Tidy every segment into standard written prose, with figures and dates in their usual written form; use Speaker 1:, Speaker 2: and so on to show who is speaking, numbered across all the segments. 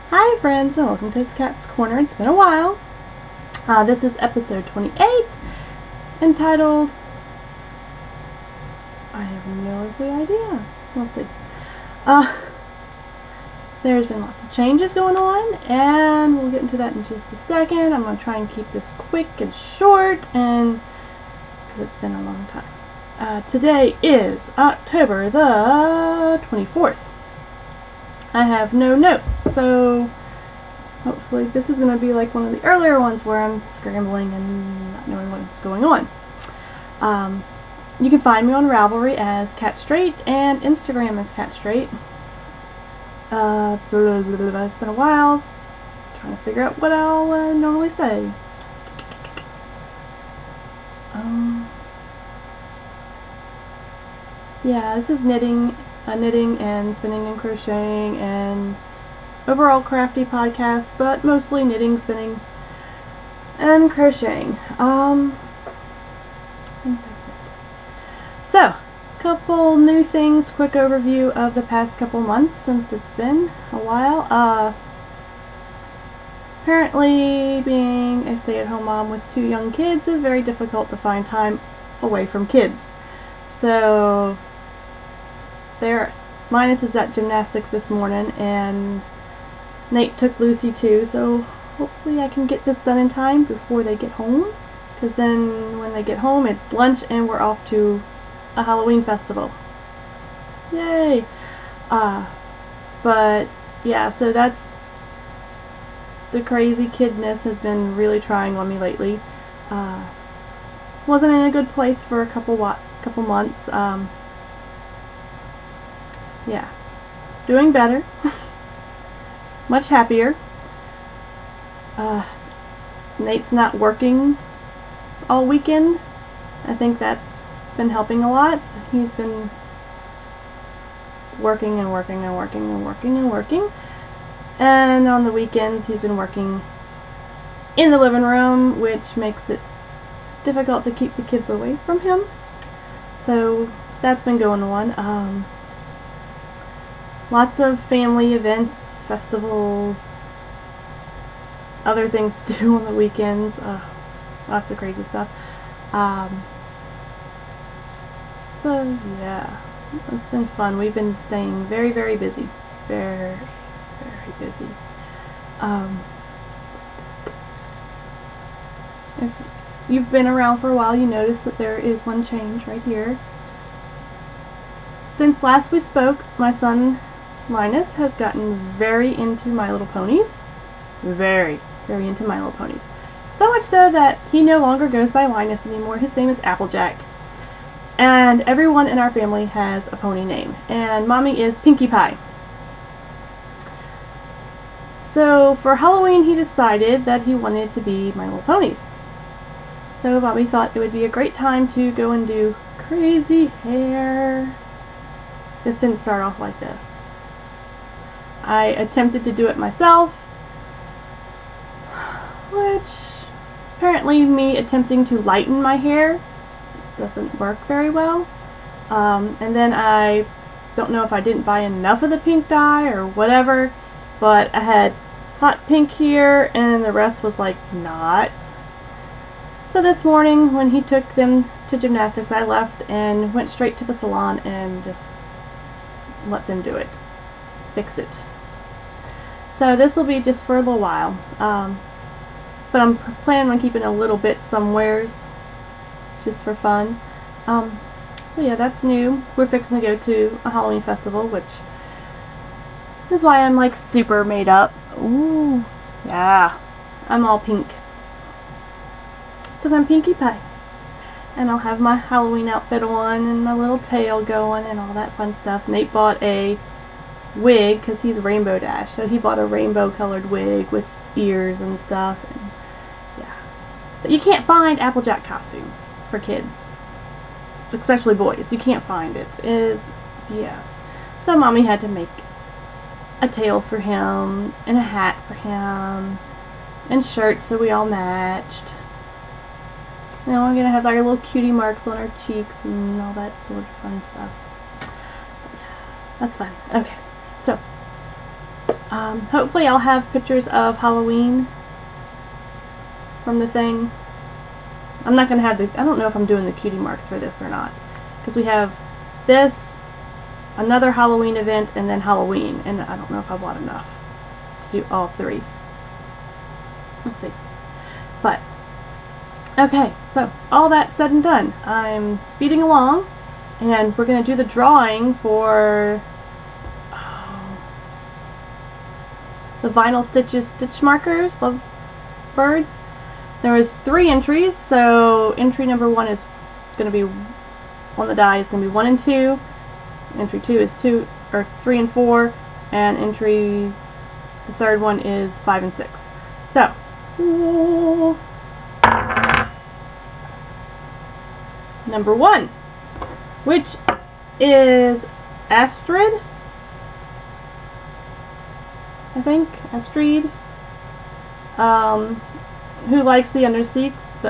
Speaker 1: Hi friends, and welcome to It's Cat's Corner. It's been a while. This is episode 28, entitled, I have no ugly idea. We'll see. There's been lots of changes going on, and we'll get into that in just a second. I'm going to try and keep this quick and short, and because it's been a long time. Today is October the 24th. I have no notes, so hopefully this is going to be like one of the earlier ones where I'm scrambling and not knowing what's going on. You can find me on Ravelry as Cat Straight and Instagram as Cat Straight. It's been a while. I'm trying to figure out what I'll normally say. Yeah, this is knitting and spinning and crocheting and overall crafty podcast, but mostly knitting, spinning, and crocheting. I think that's it. So, couple new things, quick overview of the past couple months since it's been a while. Apparently being a stay-at-home mom with 2 young kids is very difficult to find time away from kids. So Linus is at gymnastics this morning, and Nate took Lucy too, so hopefully I can get this done in time before they get home, because then when they get home it's lunch and we're off to a Halloween festival. Yay! But yeah, so that's the crazy kidness has been really trying on me lately. Wasn't in a good place for a couple months. Yeah, doing better, much happier. Nate's not working all weekend. I think that's been helping a lot. He's been working and working and working and working and working. And on the weekends he's been working in the living room, which makes it difficult to keep the kids away from him. So that's been going on. Lots of family events, festivals, other things to do on the weekends. Lots of crazy stuff. So yeah, it's been fun. We've been staying very, very busy. Very, very busy. If you've been around for a while, you notice that there is one change right here. Since last we spoke, my son Linus has gotten very into My Little Ponies. Very, very into My Little Ponies. So much so that he no longer goes by Linus anymore. His name is Applejack. And everyone in our family has a pony name. And Mommy is Pinkie Pie. So for Halloween he decided that he wanted to be My Little Ponies. So Mommy thought it would be a great time to go and do crazy hair. This didn't start off like this. I attempted to do it myself, which apparently me attempting to lighten my hair doesn't work very well. And then I don't know if I didn't buy enough of the pink dye or whatever, but I had hot pink here and the rest was like not. So this morning when he took them to gymnastics, I left and went straight to the salon and just let them do it. Fix it. So this will be just for a little while. But I'm planning on keeping a little bit somewheres just for fun. So yeah, that's new. We're fixing to go to a Halloween festival, which is why I'm like super made up. Ooh, yeah. I'm all pink. Because I'm Pinkie Pie. And I'll have my Halloween outfit on and my little tail going and all that fun stuff. Nate bought a wig because he's Rainbow Dash, so he bought a rainbow colored wig with ears and stuff. And yeah, but you can't find Applejack costumes for kids, especially boys. You can't find it. Yeah, so Mommy had to make a tail for him and a hat for him and shirts so we all matched. Now we're gonna have our little cutie marks on our cheeks and all that sort of fun stuff. That's fun. Okay, so Hopefully I'll have pictures of Halloween from the thing. I'm not going to have I don't know if I'm doing the cutie marks for this or not. Because we have this, another Halloween event, and then Halloween. And I don't know if I bought enough to do all three. Let's see. But, okay, so all that said and done. I'm speeding along, and we're going to do the drawing for the Vinyl Stitches stitch markers, Love Birds. There was 3 entries, so entry number 1 is going to be on the die is going to be 1 and 2. Entry 2 is 3 and 4, and entry the third one is 5 and 6. So, number 1, which is Astrid. I think Astrid, who likes the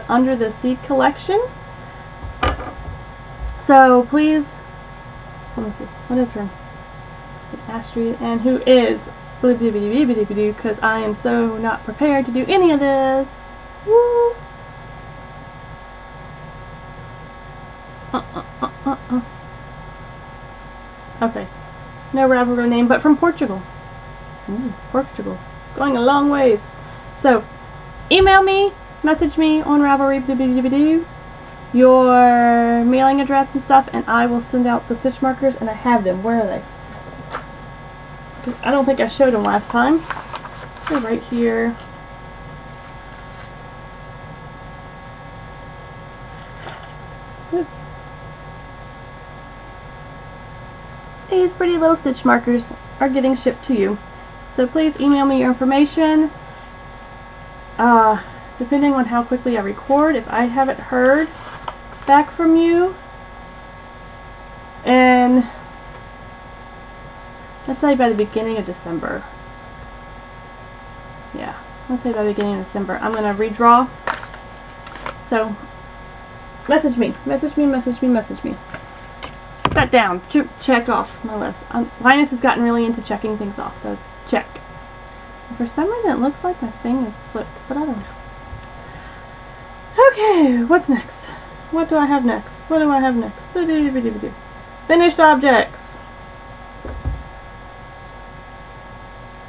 Speaker 1: Under the Sea collection. So please, let me see, what is her? Astrid, and who is because I am so not prepared to do any of this. Woo! Okay, no Ravelry name, but from Portugal. Ooh, Portugal. Going a long ways. So, email me, message me on Ravelry, your mailing address and stuff, and I will send out the stitch markers, and I have them. Where are they? I don't think I showed them last time. They're right here. These pretty little stitch markers are getting shipped to you. So please email me your information. Depending on how quickly I record, if I haven't heard back from you, and let's say by the beginning of December. Yeah, let's say by the beginning of December. I'm going to redraw. So, message me. Put that down to check off my list. Linus has gotten really into checking things off, so check. And for some reason it looks like my thing is flipped, but I don't know. Okay, what's next? What do I have next? Finished objects.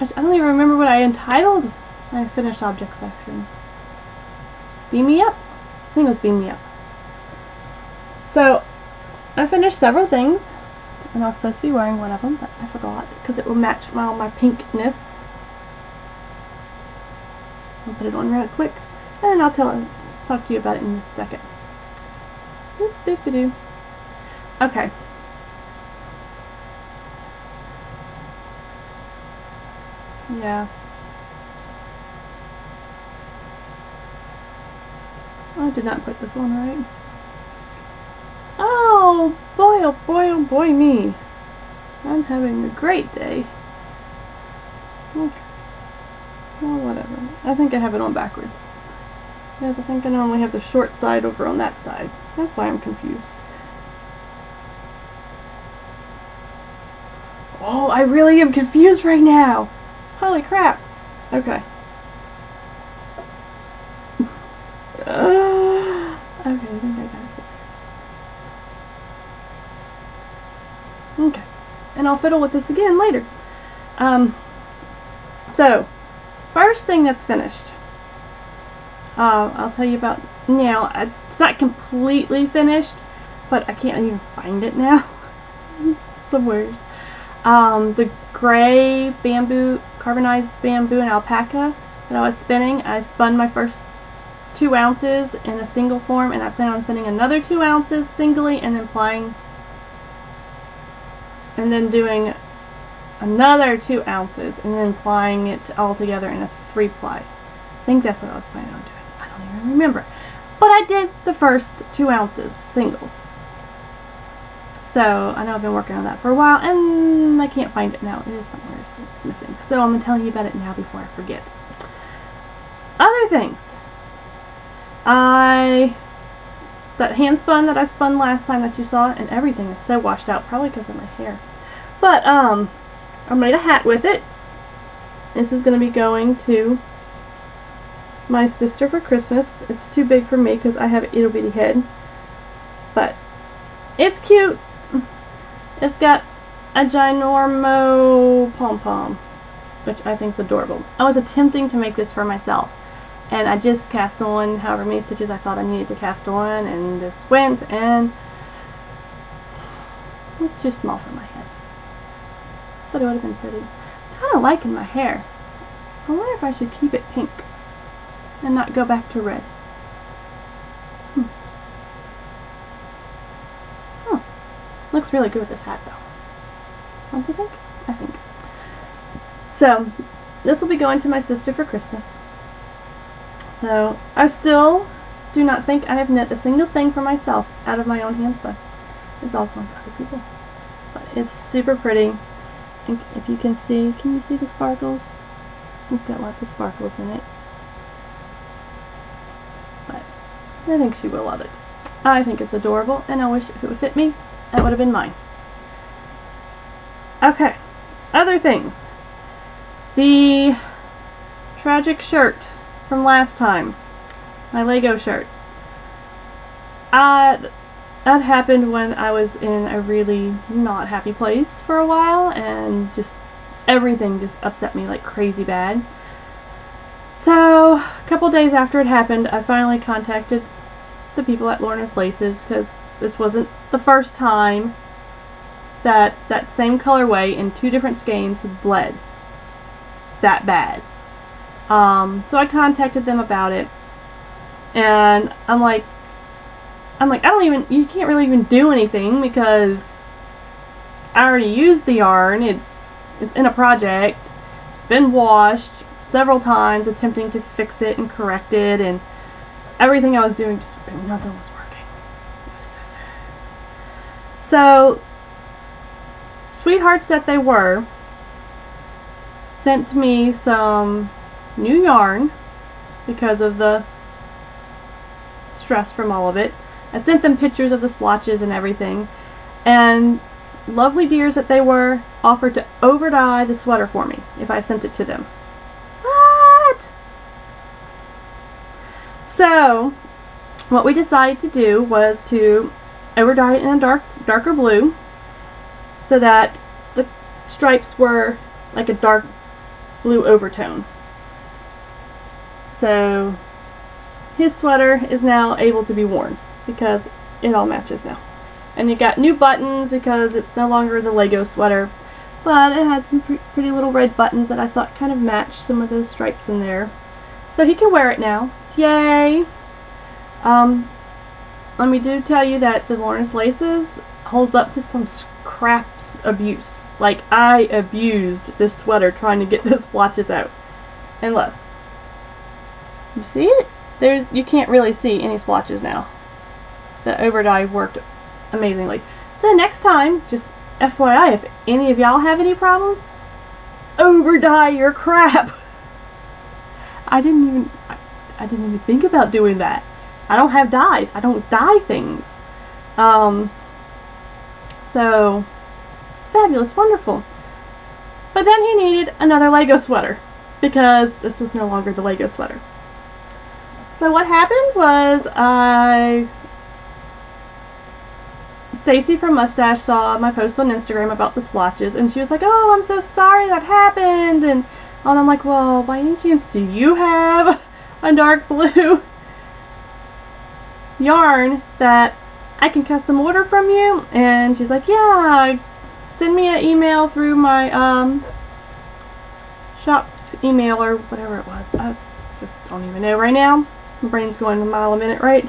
Speaker 1: I don't even remember what I entitled my finished object section. Beam Me Up? I think it was Beam Me Up. So, I finished several things, and I was supposed to be wearing one of them, but I forgot, because it will match my pinkness. I'll put it on real quick, and I'll talk to you about it in just a second. Okay. Yeah. I did not put this on right. Oh boy me. I'm having a great day. Okay. Well, whatever. I think I have it on backwards. Yes, I think I normally have the short side over on that side. That's why I'm confused. Oh, I really am confused right now. Holy crap. Okay. Okay, I think I got it. Okay. And I'll fiddle with this again later. So, first thing that's finished. I'll tell you about now. It's not completely finished, but I can't even find it now. Somewheres. The gray bamboo, carbonized bamboo and alpaca that I was spinning, I spun my first 2 ounces in a single form, and I plan on spinning another 2 ounces singly, and then plying, and then doing another 2 ounces, and then plying it all together in a 3-ply. I think that's what I was planning on doing. I don't even remember. But I did the first 2 ounces singles. So, I know I've been working on that for a while, and I can't find it now. It is somewhere, so it's missing. So, I'm going to tell you about it now before I forget. Other things. That hand spun that I spun last time that you saw, and everything is so washed out, probably because of my hair. But, I made a hat with it. This is going to be going to my sister for Christmas. It's too big for me because I have an itty bitty head. But it's cute. It's got a ginormo pom-pom, which I think is adorable. I was attempting to make this for myself, and I just cast on however many stitches I thought I needed to cast on, and just went, and it's too small for my head. But it would have been pretty. I'm kind of liking my hair. I wonder if I should keep it pink and not go back to red. Looks really good with this hat, though. Don't you think? I think. So, this will be going to my sister for Christmas. So, I still do not think I have knit a single thing for myself out of my own handspun. It's all going to other people. But it's super pretty. And if you can you see the sparkles? It's got lots of sparkles in it. But I think she will love it. I think it's adorable, and I wish if it would fit me, that would have been mine. Okay, other things. The tragic shirt from last time, my Lego shirt. That happened when I was in a really not happy place for a while, and just everything just upset me like crazy bad. So, a couple days after it happened, I finally contacted the people at Lorna's Laces, because this wasn't the first time that that same colorway in 2 different skeins has bled that bad. So I contacted them about it, and I'm like, you can't really even do anything because I already used the yarn. It's in a project. It's been washed several times, attempting to fix it and correct it, and everything I was doing, just nothing was working. It was so sad. So, sweethearts that they were, sent me some new yarn because of the stress from all of it. I sent them pictures of the splotches and everything, and lovely dears that they were, offered to over dye the sweater for me if I sent it to them. What? So, what we decided to do was to over dye it in a darker blue, so that the stripes were like a dark blue overtone. So his sweater is now able to be worn because it all matches now. And you got new buttons because it's no longer the Lego sweater, but it had some pretty little red buttons that I thought kind of matched some of those stripes in there. So he can wear it now. Yay! Let me do tell you that the Lorna's Laces holds up to some crap's abuse. Like, I abused this sweater trying to get those splotches out. And look. You see it? You can't really see any splotches now. The over dye worked amazingly. So next time, just FYI, if any of y'all have any problems, over dye your crap. I didn't even think about doing that. I don't have dyes. I don't dye things. So, fabulous, wonderful. But then he needed another Lego sweater because this was no longer the Lego sweater. So what happened was Stacy from Mustache saw my post on Instagram about the splotches, and she was like, "Oh, I'm so sorry that happened." And I'm like, "Well, by any chance do you have a dark blue yarn that I can custom order from you?" And she's like, "Yeah, send me an email through my shop email," or whatever it was. I just don't even know right now. My brain's going a mile a minute, right?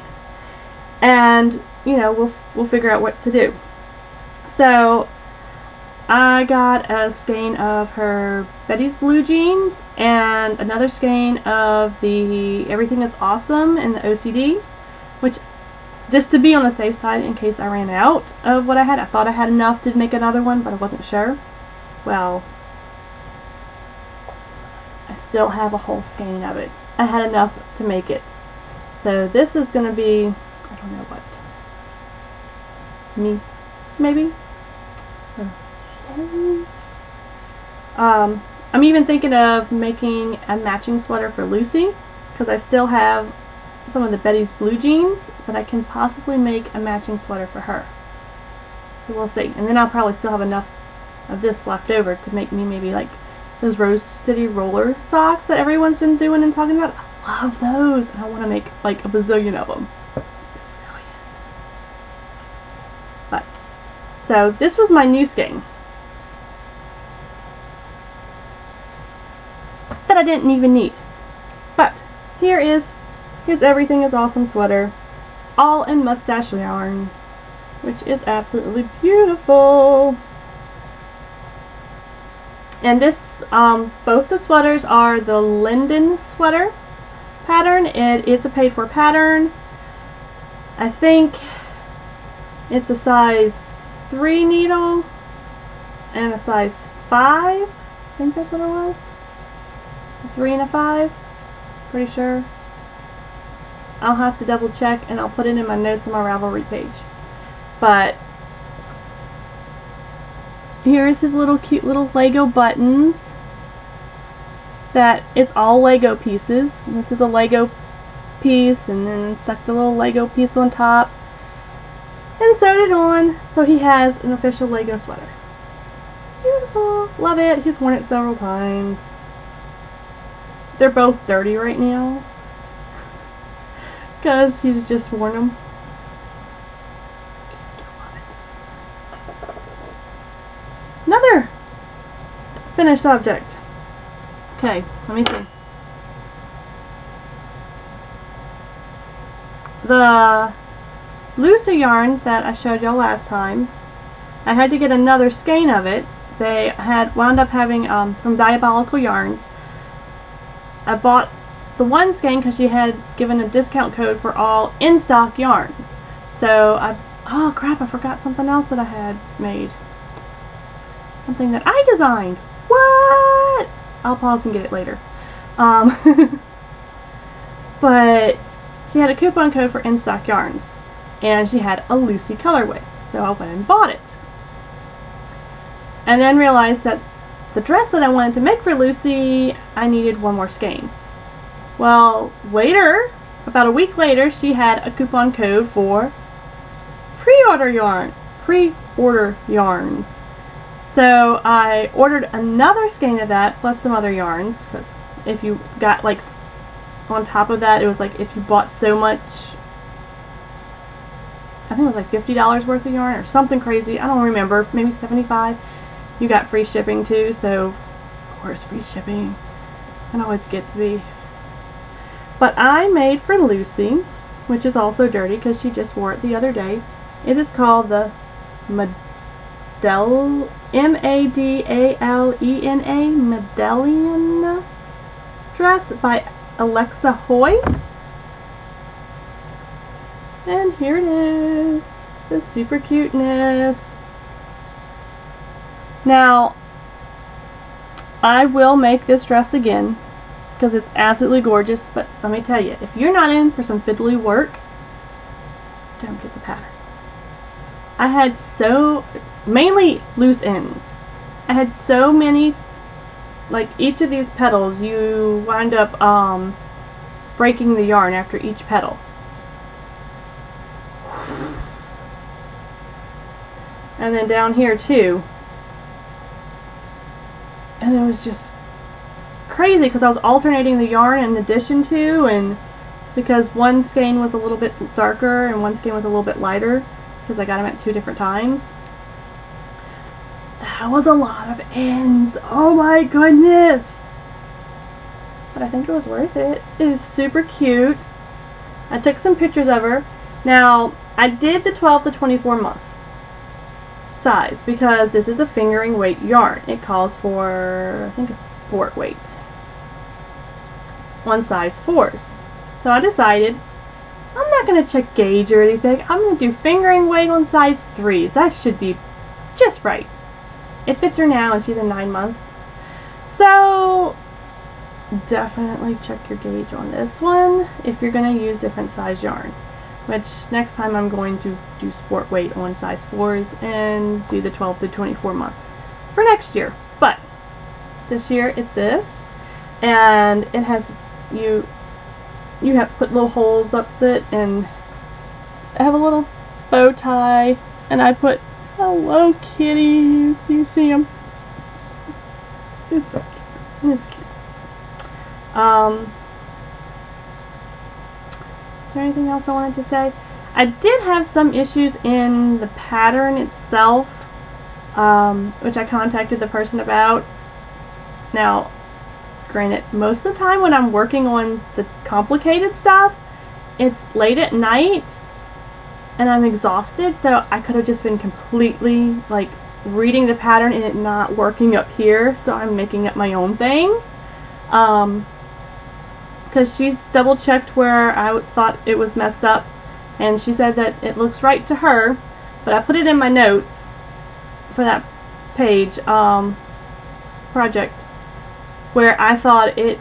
Speaker 1: And, you know, we'll figure out what to do. So I got a skein of her Betty's Blue Jeans and another skein of the Everything is Awesome in the OCD, which, just to be on the safe side in case I ran out of what I had. I thought I had enough to make another one, but I wasn't sure. Well, I still have a whole skein of it. I had enough to make it. So this is going to be, I don't know what, maybe? So, I'm even thinking of making a matching sweater for Lucy, because I still have some of the Betty's blue jeans, but I can possibly make a matching sweater for her. So we'll see. And then I'll probably still have enough of this left over to make me maybe like those Rose City roller socks that everyone's been doing and talking about. I love those, and I want to make like a bazillion of them. Bazillion. But, so this was my new skein that I didn't even need. But here is his Everything is Awesome sweater, all in mustache yarn, which is absolutely beautiful. And this, both the sweaters are the Linden sweater pattern. It is a paid for pattern. I think it's a size 3 needle and a size 5. I think that's what it was. A 3 and a 5. Pretty sure. I'll have to double check, and I'll put it in my notes on my Ravelry page. But here's his little cute little Lego buttons. That it's all Lego pieces. And this is a Lego piece, and then stuck the little Lego piece on top and sewed it on, so he has an official Lego sweater. Beautiful. Love it. He's worn it several times. They're both dirty right now because he's just worn them. Another finished object. Okay, let me see. The Lucy yarn that I showed y'all last time, I had to get another skein of it. They had wound up having, from Diabolical Yarns, I bought the one skein because she had given a discount code for all in-stock yarns. So oh crap, I forgot something else that I had made. Something that I designed. What? I'll pause and get it later. But she had a coupon code for in-stock yarns, and she had a Lucy colorway, so I went and bought it. And then realized that the dress that I wanted to make for Lucy, I needed one more skein. Well, later, about a week later, she had a coupon code for pre-order yarns. So I ordered another skein of that, plus some other yarns, because if you got like on top of that, it was like if you bought so much, I think it was like $50 worth of yarn or something crazy, I don't remember, maybe $75, you got free shipping too. So of course free shipping, it always gets me. But I made for Lucy, which is also dirty because she just wore it the other day. It is called the M-A-D-A-L-E-N-A Medallion dress by Alexa Hoy. And here it is, the super cuteness. Now, I will make this dress again because it's absolutely gorgeous, but let me tell you, if you're not in for some fiddly work, don't get the pattern. I had mainly loose ends. I had so many, like each of these petals, you wind up breaking the yarn after each petal. And then down here too. And it was just crazy because I was alternating the yarn in addition to, and because one skein was a little bit darker and one skein was a little bit lighter because I got them at 2 different times. That was a lot of ends. Oh my goodness. But I think it was worth it. It is super cute. I took some pictures of her. Now, I did the 12 to 24 month size because this is a fingering weight yarn. It calls for, I think, a sport weight on size 4s. So I decided I'm not going to check gauge or anything. I'm going to do fingering weight on size 3s. That should be just right. It fits her now and she's a 9-month. So definitely check your gauge on this one if you're going to use different size yarn. Which next time I'm going to do sport weight on size 4s and do the 12 to 24 month for next year. But this year. It's this, and it has you have to put little holes up it, and I have a little bow tie, and I put Hello Kitties. Do you see them? It's so cute. It's cute. Is there anything else I wanted to say? I did have some issues in the pattern itself, which I contacted the person about. Now, granted, most of the time when I'm working on the complicated stuff, it's late at night and I'm exhausted, so I could have just been completely like reading the pattern and it not working up here, so I'm making up my own thing. Because she's double checked where I thought it was messed up, and she said that it looks right to her, but I put it in my notes for that page project where I thought it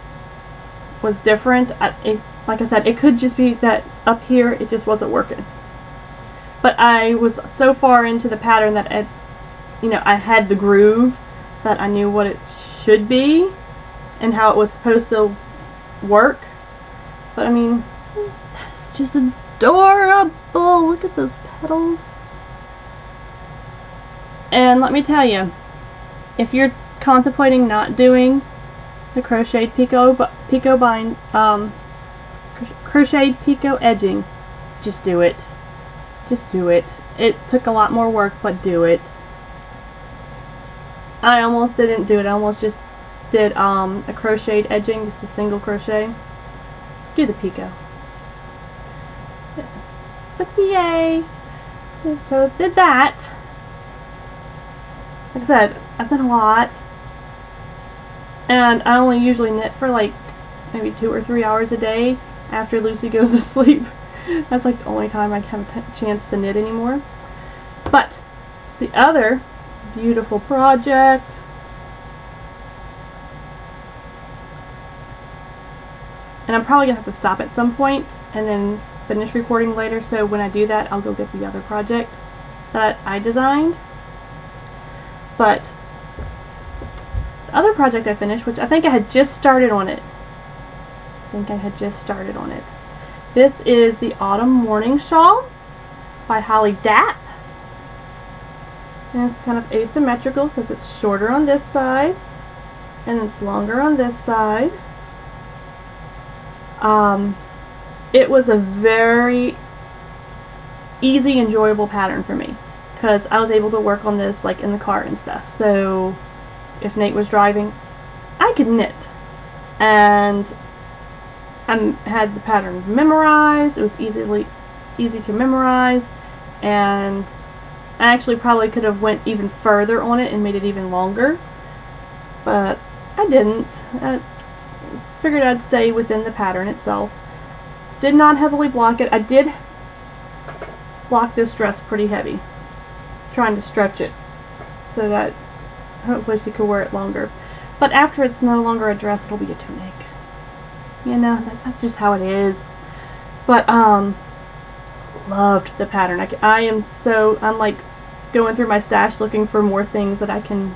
Speaker 1: was different. Like I said, it could just be that up here it just wasn't working. But I was so far into the pattern that I had the groove that I knew what it should be and how it was supposed to work. But I mean, that's just adorable. Look at those petals. And let me tell you, if you're contemplating not doing the crocheted crocheted picot edging, just do it. Just do it. It took a lot more work, but do it. I almost didn't do it. I almost just did a crocheted edging, just a single crochet. Do the picot. Yeah. But yay! So did that. Like I said, I've done a lot. And I only usually knit for like maybe 2 or 3 hours a day after Lucy goes to sleep. That's like the only time I have a chance to knit anymore. But the other beautiful project, and I'm probably going to have to stop at some point and then finish recording later, so when I do that I'll go get the other project that I designed. But the other project I finished, which I think I had just started on it. This is the Autumn Morning Shawl by Holly Dapp. And it's kind of asymmetrical because it's shorter on this side and it's longer on this side. It was a very easy, enjoyable pattern for me because I was able to work on this like in the car and stuff. So if Nate was driving, I could knit. And I had the pattern memorized. It was easy to memorize, and I actually probably could have went even further on it and made it even longer, but I didn't. I figured I'd stay within the pattern itself. Did not heavily block it. I did block this dress pretty heavy, trying to stretch it so that hopefully she could wear it longer. But after it's no longer a dress, it'll be a tunic. You know, that's just how it is. But loved the pattern. I'm like going through my stash looking for more things that I can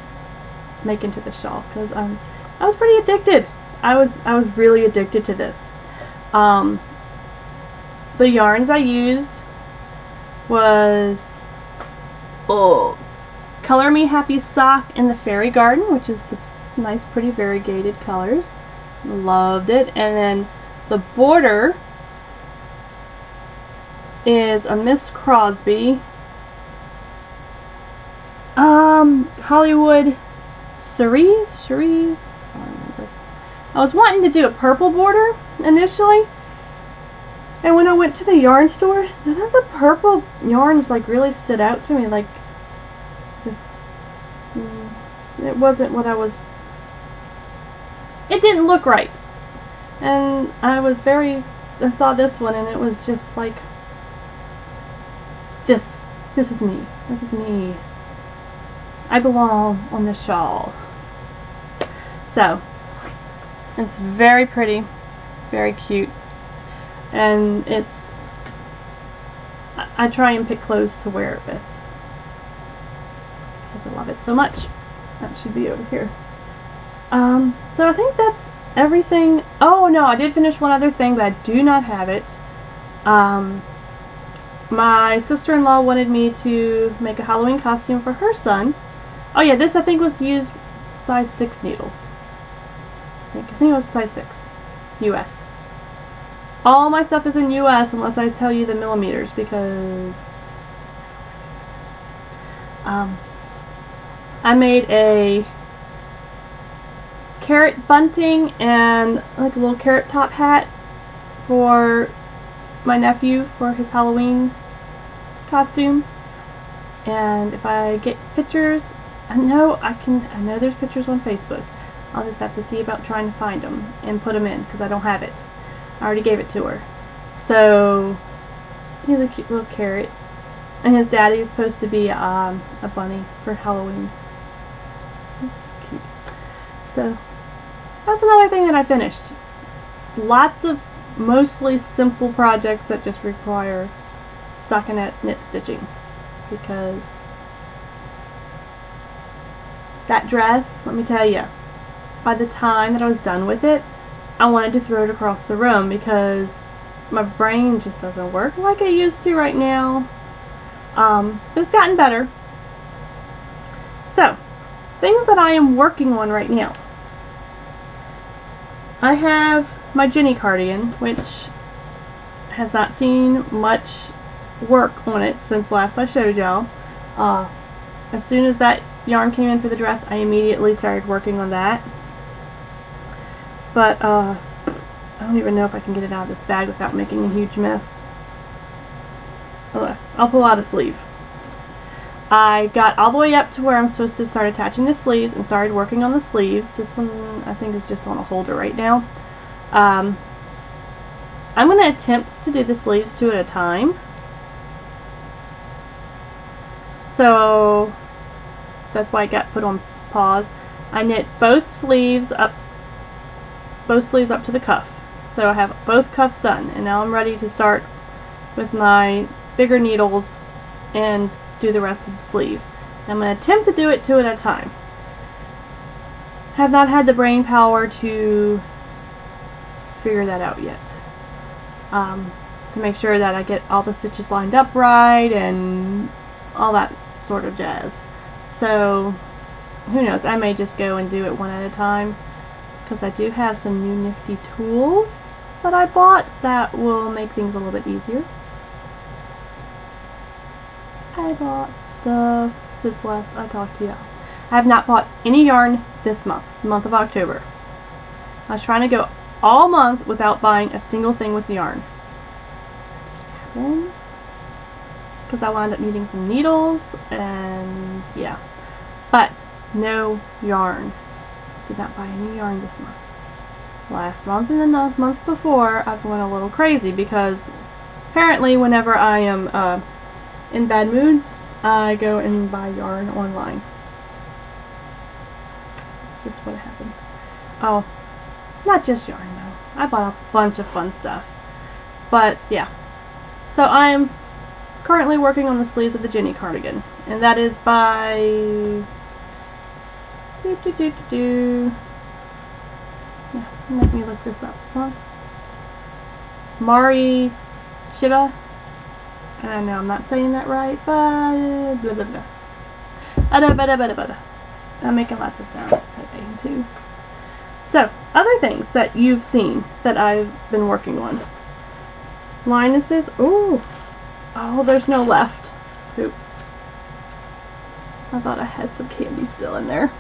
Speaker 1: make into the shawl, because I was pretty addicted. I was really addicted to this. The yarns I used was Color Me Happy Sock and the Fairy Garden, which is the nice, pretty variegated colors. Loved it. And then the border is a Miss Crosby Hollywood Cerise. I don't remember. I was wanting to do a purple border initially, and when I went to the yarn store, none of the purple yarns like really stood out to me. Like this, it wasn't what I was. It didn't look right, and I saw this one, and it was just like, this is me. This is me. I belong on this shawl. So, it's very pretty, very cute, and I try and pick clothes to wear it with, because I love it so much. That should be over here. So I think that's everything. Oh no, I did finish one other thing, but I do not have it. My sister-in-law wanted me to make a Halloween costume for her son. Oh yeah, this I think was used size 6 needles. I think it was size 6. US. All my stuff is in US unless I tell you the millimeters because I made a carrot bunting and like a little carrot top hat for my nephew for his Halloween costume. And if I get pictures, I know there's pictures on Facebook. I'll just have to see about trying to find them and put them in because I don't have it. I already gave it to her. So he's a cute little carrot, and his daddy is supposed to be a bunny for Halloween. Cute. So that's another thing that I finished. Lots of mostly simple projects that just require stockinette knit stitching, because that dress, let me tell you, by the time that I was done with it, I wanted to throw it across the room because my brain just doesn't work like it used to right now. But it's gotten better. So, things that I am working on right now. I have my Jenny cardigan, which has not seen much work on it since last I showed y'all. As soon as that yarn came in for the dress, I immediately started working on that. But I don't even know if I can get it out of this bag without making a huge mess. I'll pull out a sleeve. I got all the way up to where I'm supposed to start attaching the sleeves and started working on the sleeves. This one I think is just on a holder right now. I'm going to attempt to do the sleeves 2 at a time. So that's why it got put on pause. I knit both sleeves up to the cuff. So I have both cuffs done, and now I'm ready to start with my bigger needles and do the rest of the sleeve. I'm going to attempt to do it 2 at a time. Have not had the brain power to figure that out yet. To make sure that I get all the stitches lined up right and all that sort of jazz. So who knows, I may just go and do it 1 at a time, because I do have some new nifty tools that I bought that will make things a little bit easier. I bought stuff since last I talked to you. I have not bought any yarn this month, the month of October. I was trying to go all month without buying a single thing with yarn. Because I wound up needing some needles and yeah. But no yarn. Did not buy any yarn this month. Last month and the month before, I've went a little crazy because apparently whenever I am in bad moods, I go and buy yarn online. It's just what happens. Oh, not just yarn though. I bought a bunch of fun stuff. But yeah. So I'm currently working on the sleeves of the Jenny cardigan. And that is by... Yeah, let me look this up. Huh? Mari Shiva. I know I'm not saying that right, but blah blah blah. I'm making lots of sounds today too. So, other things that you've seen that I've been working on. Linuses. Oh, there's no left. Oop. I thought I had some candy still in there.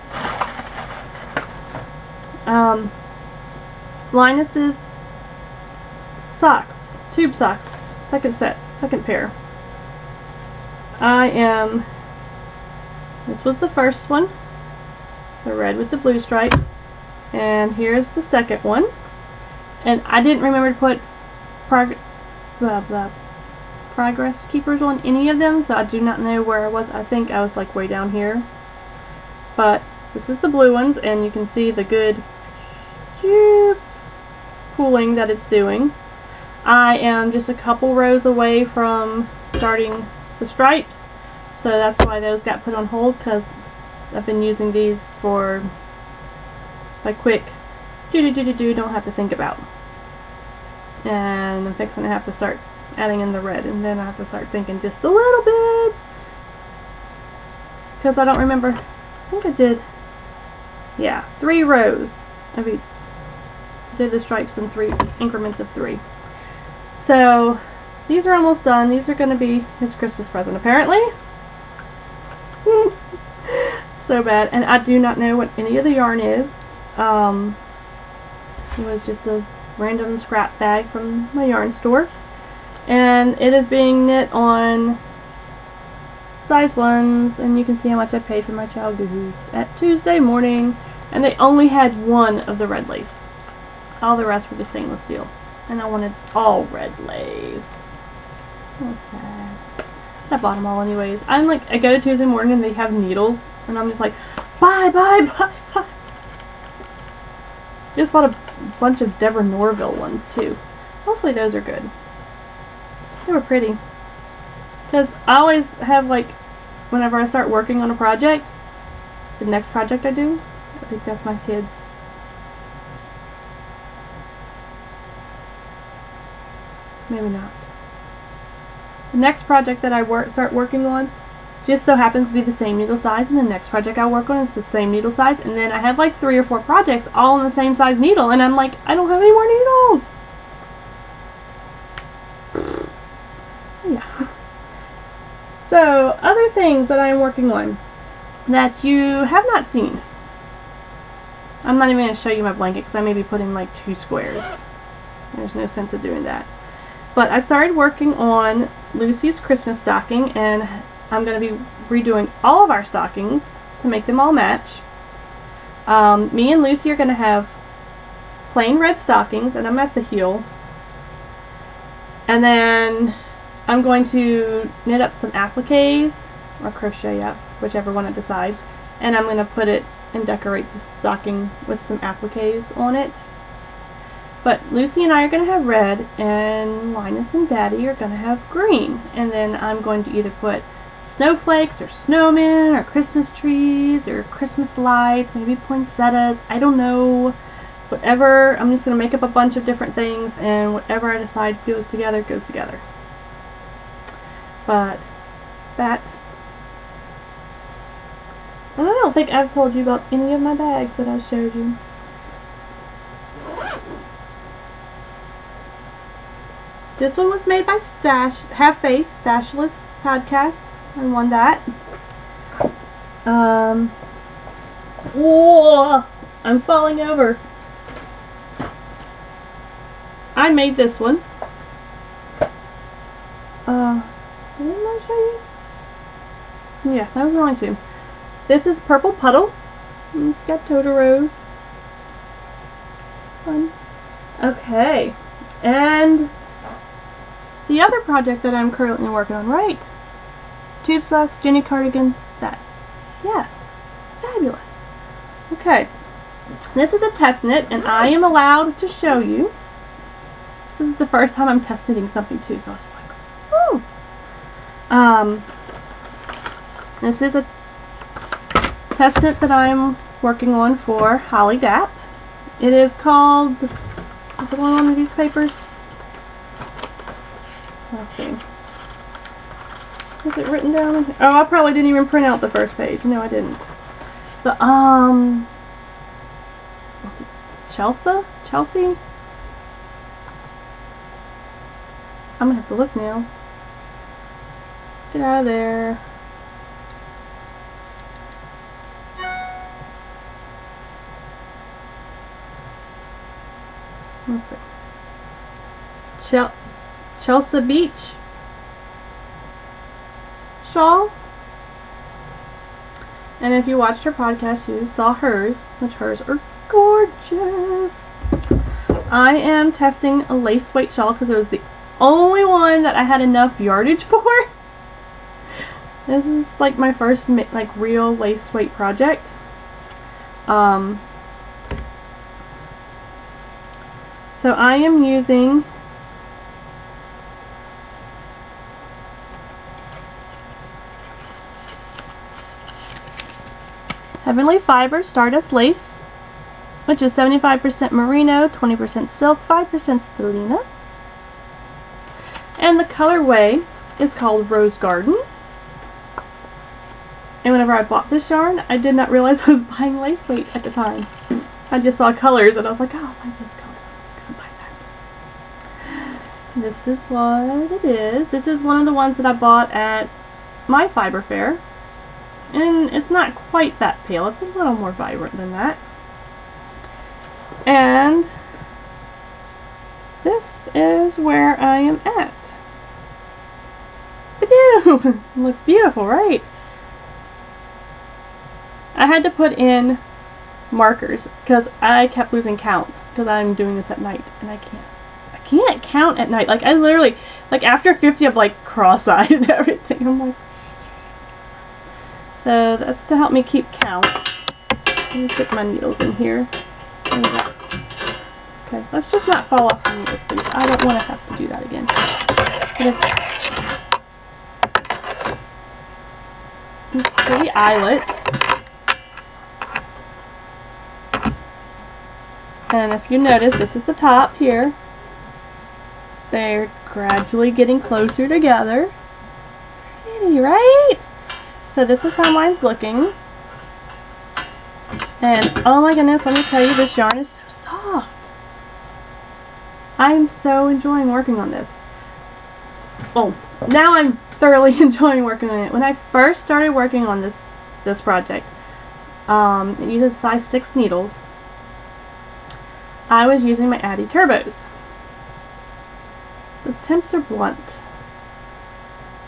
Speaker 1: Linus's socks, tube socks, second set, second pair. This was the first one, the red with the blue stripes, and here's the second one. And I didn't remember to put progress keepers on any of them, so I do not know where I was. I think I was like way down here. But this is the blue ones, and you can see the good pooling that it's doing. I am just a couple rows away from starting the stripes, so that's why those got put on hold, because I've been using these for by quick do don't have to think about. And I'm fixing to have to start adding in the red, and then I have to start thinking just a little bit, because I don't remember. I think I did, yeah, 3 rows of each. I did the stripes in 3 increments of 3. So these are almost done. These are going to be his Christmas present, apparently. So bad. And I do not know what any of the yarn is. It was just a random scrap bag from my yarn store. And it is being knit on size 1s, and you can see how much I paid for my Child Goose at Tuesday morning. And they only had 1 of the red lace. All the rest were the stainless steel. And I wanted all red lace. So sad. I bought them all anyways. I'm like, I go to Tuesday morning and they have needles, and I'm just like, bye, bye, bye, bye. Just bought a bunch of Deborah Norville ones too. Hopefully those are good. They were pretty. Because I always have, like, whenever I start working on a project, the next project I do, I think that's my kids. Maybe not. The next project that I start working on just so happens to be the same needle size, and the next project I work on is the same needle size, and then I have like 3 or 4 projects all on the same size needle, and I'm like, I don't have any more needles. Yeah. So, other things that I'm working on that you have not seen. I'm not even going to show you my blanket because I may be putting like 2 squares. There's no sense of doing that. But I started working on Lucy's Christmas stocking, and I'm going to be redoing all of our stockings to make them all match. Me and Lucy are going to have plain red stockings, and I'm at the heel. And then I'm going to knit up some appliques, or crochet up, whichever one I decide. And I'm going to put it and decorate the stocking with some appliques on it. But Lucy and I are going to have red, and Linus and Daddy are going to have green. And then I'm going to either put snowflakes or snowmen or Christmas trees or Christmas lights, maybe poinsettias, I don't know. Whatever, I'm just going to make up a bunch of different things, and whatever I decide goes together, goes together. But that, and I don't think I've told you about any of my bags that I showed you. This one was made by Have Faith, Stashless Podcast. I won that. Whoa! I'm falling over. I made this one. Didn't I show you? Yeah, that was only 2. This is Purple Puddle. It's got Totoros. Fun. Okay. And the other project that I'm currently working on, right? Tube socks, Jenny cardigan, that. Yes. Fabulous. Okay. This is a test knit, and I am allowed to show you. This is the first time I'm test knitting something too, so I was like, woo! This is a test knit that I'm working on for Holly Dapp. It is called, is it on one of these papers? Let's see. Is it written down in here? Oh, I probably didn't even print out the first page. No, I didn't. The, Chelsea? I'm gonna have to look now. Get out of there. Let's see. Chelsea Beach shawl. And if you watched her podcast, you saw hers, which hers are gorgeous. I am testing a lace weight shawl because it was the only one that I had enough yardage for. This is like my first like real lace weight project. So I am using Heavenly Fiber Stardust Lace which is 75% merino, 20% silk, 5% stellina. And the colorway is called Rose Garden. And whenever I bought this yarn, I did not realize I was buying lace weight at the time. I just saw colors and I was like, oh, I like this color, so I'm just going to buy that. This is what it is. This is one of the ones that I bought at my fiber fair. And it's not quite that pale. It's a little more vibrant than that. And this is where I am at. It looks beautiful, right? I had to put in markers because I kept losing count because I'm doing this at night and I can't count at night. Like I literally, like after 50 I'm like cross-eyed and everything. I'm like, so that's to help me keep count. Let me put my needles in here. Okay, let's just not fall off the needles, please. I don't want to have to do that again. Pretty eyelets. And if you notice, this is the top here. They're gradually getting closer together. Pretty, right? So this is how mine's looking. And oh my goodness, let me tell you, this yarn is so soft. I'm so enjoying working on this. Oh, now I'm thoroughly enjoying working on it. When I first started working on this project, it uses size 6 needles. I was using my Addi Turbos. Those tips are blunt.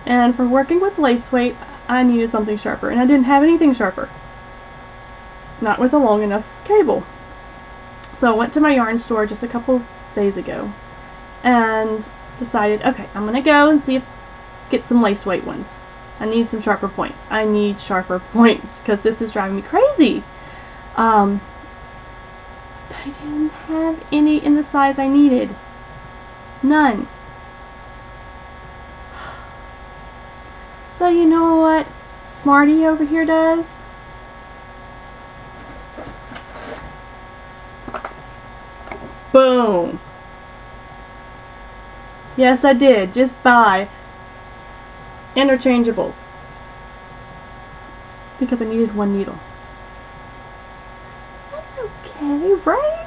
Speaker 1: And for working with lace weight, I needed something sharper, and I didn't have anything sharper. Not with a long enough cable. So I went to my yarn store just a couple days ago and decided, okay, I'm gonna go and get some lace weight ones. I need some sharper points. I need sharper points because this is driving me crazy. I didn't have any in the size I needed. None. So you know what Smarty over here does? Boom. Yes, I did. Just buy interchangeables. Because I needed one needle. That's okay, right?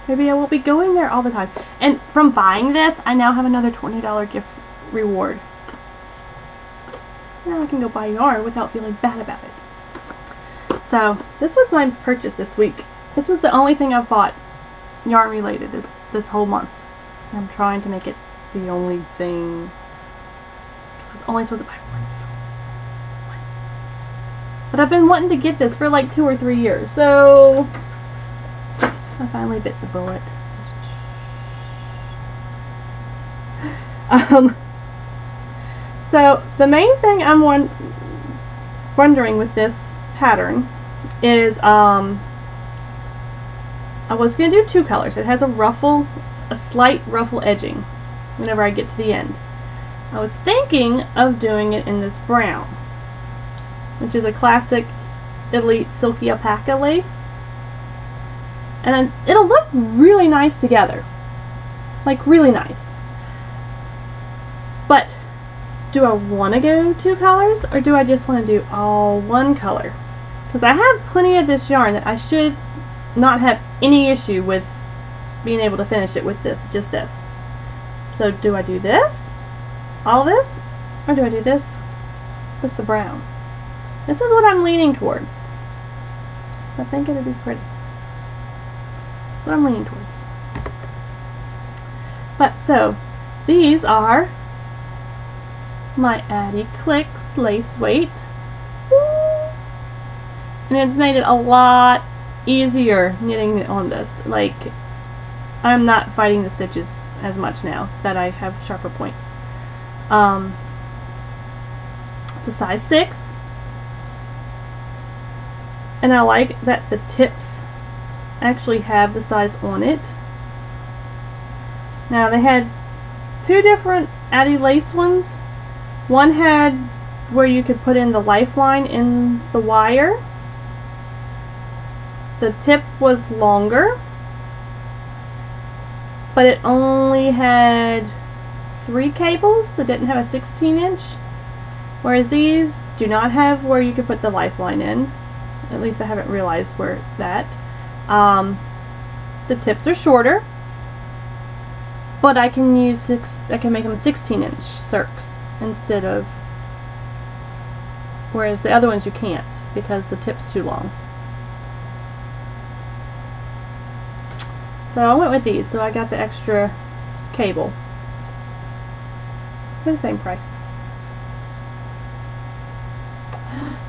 Speaker 1: Maybe I won't be going there all the time. And from buying this, I now have another $20 gift reward. Now I can go buy yarn without feeling bad about it. So, this was my purchase this week. This was the only thing I've bought yarn related this whole month. I'm trying to make it the only thing. I was only supposed to buy one. But I've been wanting to get this for like 2 or 3 years, so I finally bit the bullet. So the main thing I'm wondering with this pattern is I was going to do 2 colors. It has a slight ruffle edging whenever I get to the end. I was thinking of doing it in this brown, which is a classic Elite Silky Alpaca lace. And it'll look really nice together. Like, really nice. But, do I want to go 2 colors, or do I just want to do all 1 color? Because I have plenty of this yarn that I should not have any issue with being able to finish it with just this. So, do I do this? All this? Or do I do this with the brown? This is what I'm leaning towards. I think it'd be pretty. That's what I'm leaning towards. But so, these are my Addi Clicks lace weight. Woo! And it's made it a lot easier knitting on this. Like, I'm not fighting the stitches as much now that I have sharper points. It's a size 6. And I like that the tips actually have the size on it. Now they had 2 different Addi lace ones. One had where you could put in the lifeline in the wire. the tip was longer, but it only had 3 cables. It didn't have a 16-inch, whereas these do not have where you could put the lifeline in. At least I haven't realized where that. The tips are shorter, but I can make them 16-inch circs instead of, whereas the other ones you can't because the tip's too long. So I went with these, so I got the extra cable for the same price.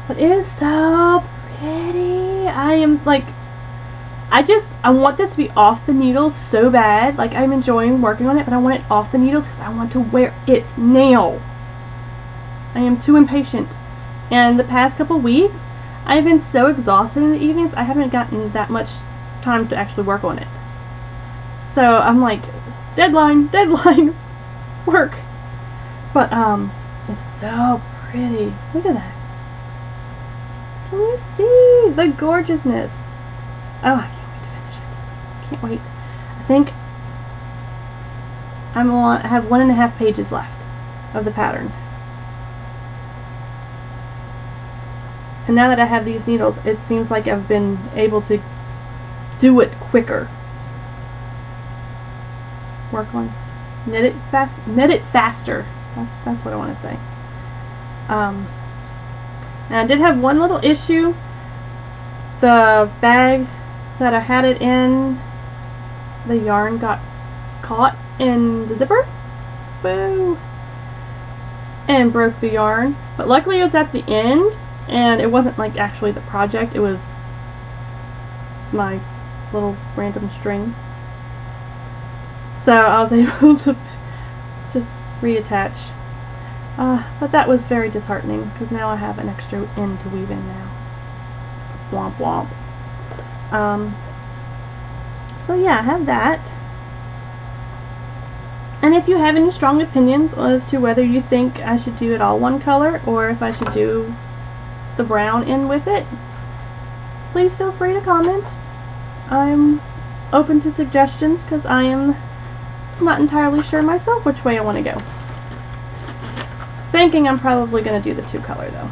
Speaker 1: But it is so pretty. I want this to be off the needles so bad. Like, I'm enjoying working on it, but I want it off the needles because I want to wear it now. I am too impatient. And the past couple weeks, I've been so exhausted in the evenings, I haven't gotten that much time to actually work on it. So I'm like, deadline, work. But it's so pretty. Look at that. Can you see the gorgeousness? Oh, I can't wait to finish it. Can't wait. I think I have 1.5 pages left of the pattern. And now that I have these needles, it seems like I've been able to do it quicker. Work on knit it faster. That's what I want to say. And I did have one little issue. The bag that I had it in, the yarn got caught in the zipper. Boo! And broke the yarn. But luckily it was at the end, and it wasn't like actually the project, it was my little random string. So I was able to just reattach. But that was very disheartening because now I have an extra end to weave in now. Womp womp. So yeah, I have that. And if you have any strong opinions as to whether you think I should do it all one color or if I should do the brown in with it, please feel free to comment. I'm open to suggestions because I am not entirely sure myself which way I want to go. Thinking I'm probably going to do the 2-color though.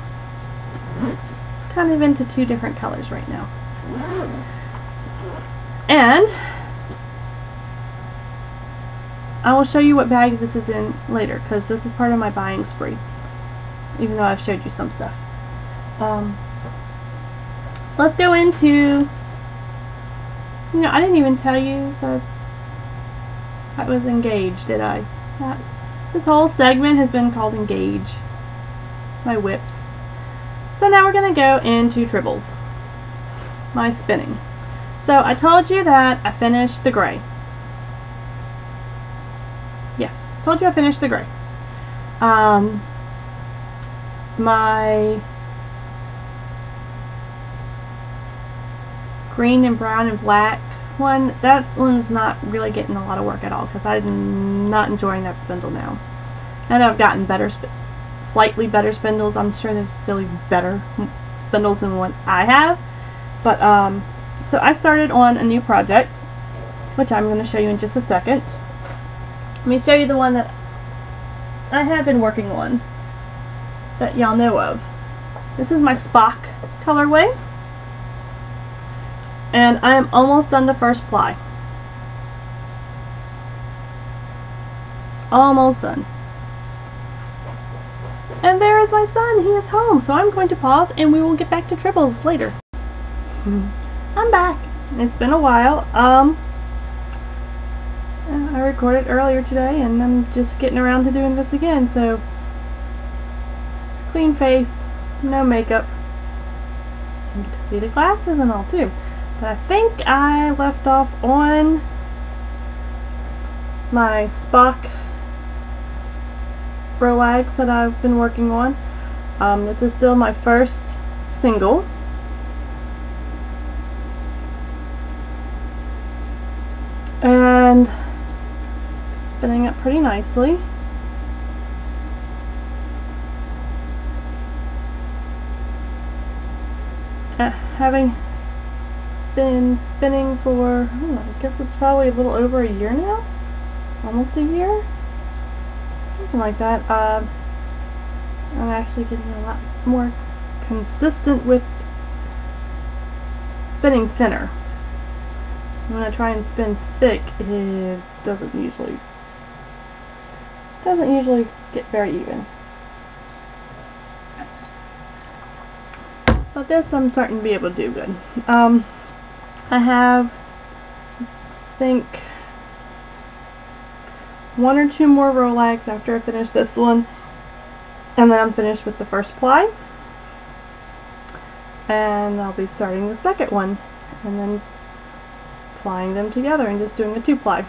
Speaker 1: Kind of into 2 different colors right now. And I will show you what bag this is in later because this is part of my buying spree. Even though I've showed you some stuff. Let's go into, I didn't even tell you that I was engaged, did I? This whole segment has been called Engage. My whips. So now we're going to go into tribbles. My spinning. So I told you that I finished the gray. Yes, told you I finished the gray. My green and brown and black one, that one's not really getting a lot of work at all because I'm not enjoying that spindle now. I know I've gotten better, slightly better spindles. I'm sure there's still even better spindles than what I have. But so I started on a new project, which I'm going to show you in just a second. Let me show you the one that I have been working on that y'all know of. This is my Spock colorway. And I am almost done the first ply. Almost done. And there is my son. He is home. So I'm going to pause and we will get back to tribbles later. I'm back. It's been a while. I recorded earlier today and I'm just getting around to doing this again. So clean face, no makeup. You get to see the glasses and all too. But I think I left off on my Spock Rowags that I've been working on. This is still my first single. And spinning up pretty nicely. Having been spinning for, I guess it's probably a little over a year now? Almost a year? Something like that. I'm actually getting a lot more consistent with spinning thinner. When I try and spin thick, it doesn't usually get very even. But this I'm starting to be able to do good. I have, I think, 1 or 2 more Rolags after I finish this one, and then I'm finished with the first ply, and I'll be starting the second one and then plying them together and just doing a 2-ply.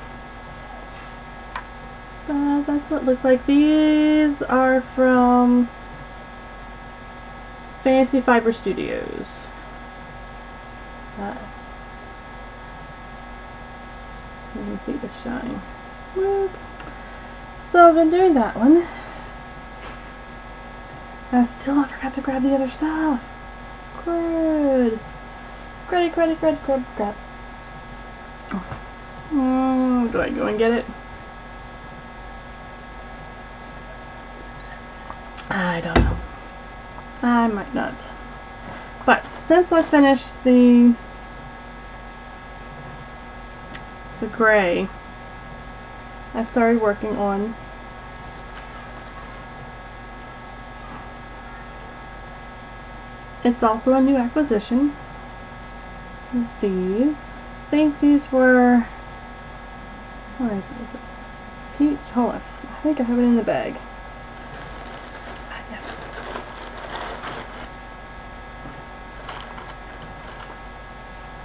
Speaker 1: That's what it looks like. These are from Fantasy Fiber Studios. You can see the shine. Whoop. So I've been doing that one. And I forgot to grab the other stuff. Crud. Crud. Do I go and get it? I don't know. I might not. But since I finished the gray, I started working on it's also a new acquisition. These. I think these were, what is it? Peach? Hold on. I think I have it in the bag. Yes.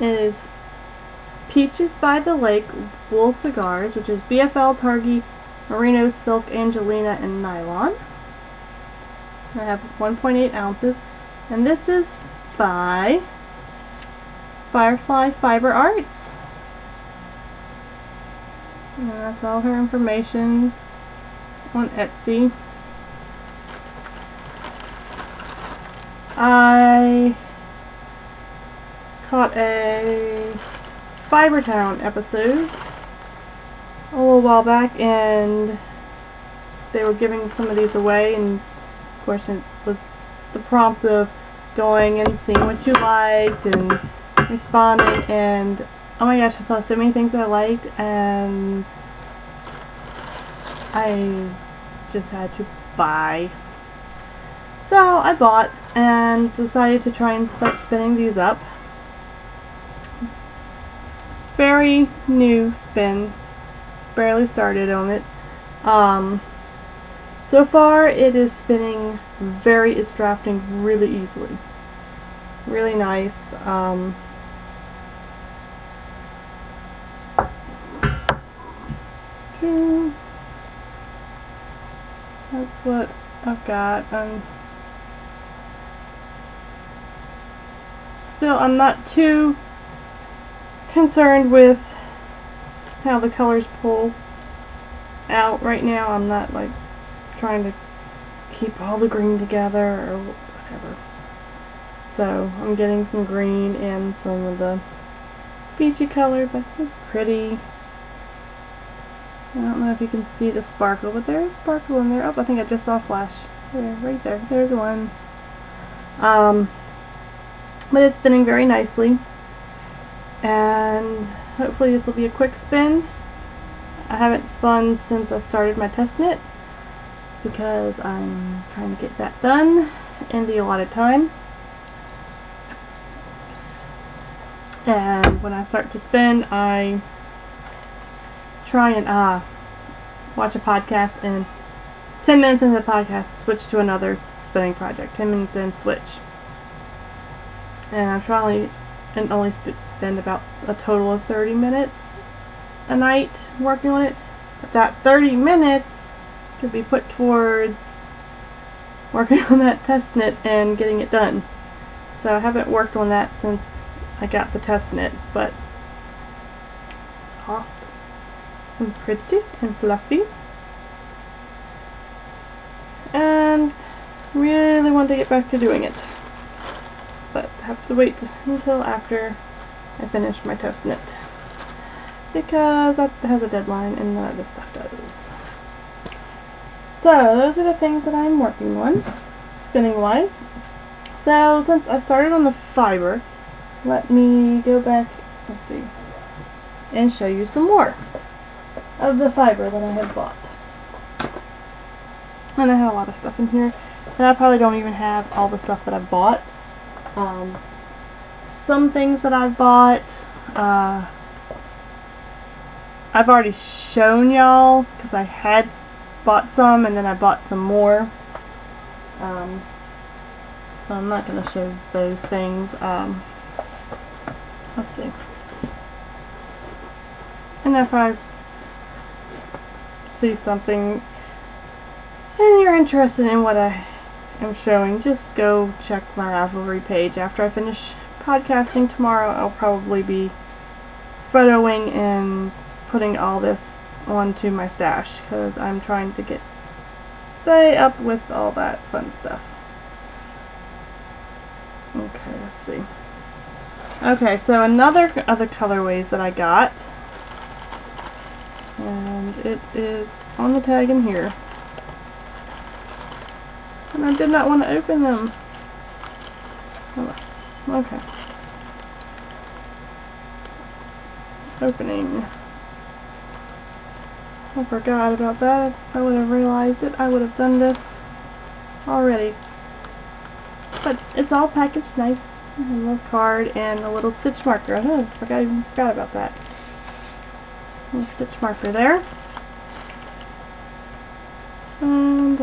Speaker 1: It is Peaches by the Lake Wool Cigars, which is BFL, Targhee, Merino, Silk, Angelina, and Nylon. I have 1.8 ounces. And this is by Firefly Fiber Arts. And that's all her information on Etsy. I caught a Fiber Town episode a little while back, and they were giving some of these away, and of course it was the prompt of going and seeing what you liked and responding, and oh my gosh, I saw so many things that I liked, and I just had to buy. So I bought and decided to try and start spinning these up. Very new spin, barely started on it. So far it is spinning it's drafting really easily. Really nice. That's what I've got. I'm not too concerned with how the colors pull out right now. I'm not like trying to keep all the green together or whatever. So I'm getting some green and some of the beachy color, but it's pretty. I don't know if you can see the sparkle, but there is sparkle in there. Oh, I think I just saw a flash. There, right there. There's one. But it's spinning very nicely, and hopefully this will be a quick spin. I haven't spun since I started my test knit because I'm trying to get that done in the allotted time. And when I start to spin, I try and watch a podcast, and 10 minutes into the podcast switch to another spinning project. 10 minutes in, switch. And I'm trying and only spend about a total of 30 minutes a night working on it. But that 30 minutes could be put towards working on that test knit and getting it done. So I haven't worked on that since I got the test knit, but soft and pretty and fluffy. And really want to get back to doing it, but have to wait until after I finish my test knit, because that has a deadline and none of this stuff does. So those are the things that I'm working on, spinning wise. So since I started on the fiber, let me go back, let's see, and show you some more of the fiber that I have bought. And I have a lot of stuff in here, and I probably don't even have all the stuff that I've bought. Some things that I've bought, I've already shown y'all, because I had bought some and then I bought some more. So I'm not going to show those things. Let's see. And if I see something and you're interested in what I am showing, just go check my Ravelry page. After I finish podcasting tomorrow, I'll probably be photoing and putting all this onto my stash, because I'm trying to stay up with all that fun stuff. Okay, let's see. Okay, so other colorways that I got, and it is on the tag in here, and I did not want to open them. Okay. Opening. I forgot about that. If I would have realized it, I would have done this already. But it's all packaged nice. A little card and a little stitch marker. I even forgot about that. Little stitch marker there. And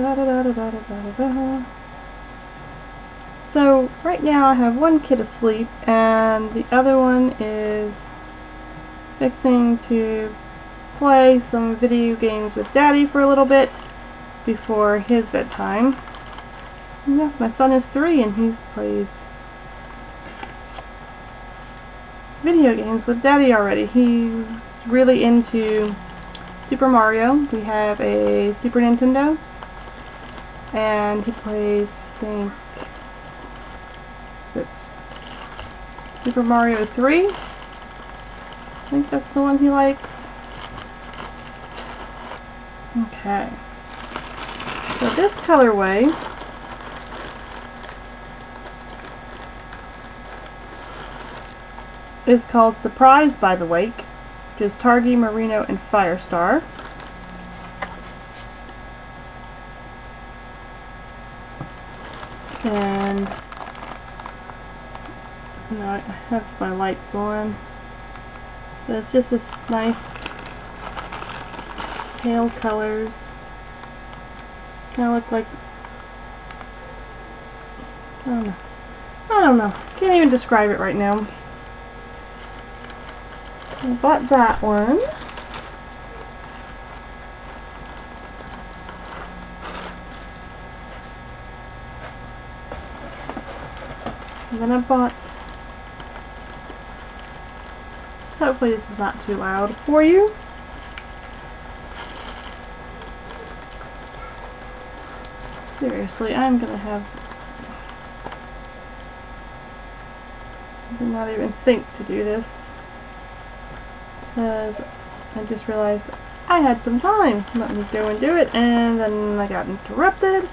Speaker 1: so right now I have one kid asleep and the other one is fixing to play some video games with Daddy for a little bit before his bedtime. And yes, my son is 3 and he plays video games with Daddy already. He's really into Super Mario. We have a Super Nintendo and he plays, I think it's Super Mario 3. I think that's the one he likes. Okay. So this colorway is called Surprise by the Lake, which is Targhee, Merino, and Firestar. And now I have my lights on. But it's just this nice pale colors. Kind of look like, I don't know. Can't even describe it right now. I bought that one. And then I bought, hopefully this is not too loud for you. Seriously, I'm gonna have, I did not even think to do this, because I just realized I had some time. Let me go and do it, and then I got interrupted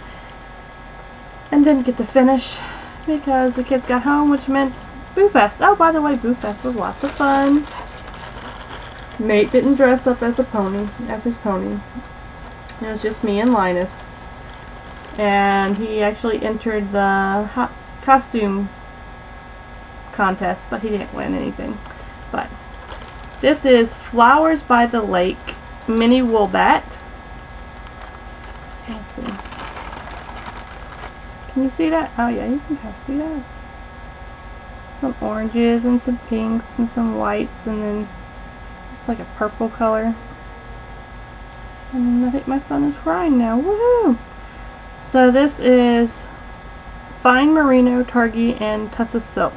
Speaker 1: and didn't get to finish because the kids got home, which meant Boo Fest. Oh, by the way, Boo Fest was lots of fun. Nate didn't dress up as his pony. It was just me and Linus. And he actually entered the costume contest, but he didn't win anything. But this is Flowers by the Lake Mini Woolbat. Let's see. Can you see that? Oh yeah, you can kind of see that. Some oranges and some pinks and some whites, and then it's like a purple color. And I think my son is crying now. Woohoo! So this is Fine Merino, Targhee, and Tussa Silk.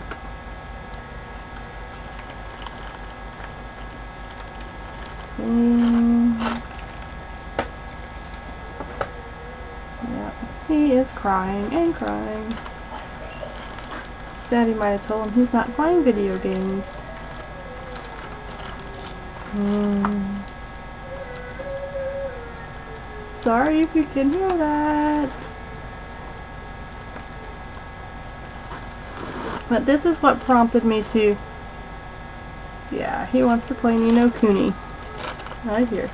Speaker 1: Yeah, he is crying and crying. Daddy might have told him he's not playing video games. Sorry if you can hear that. But this is what prompted me to... Yeah, he wants to play Ni no Kuni. Right here.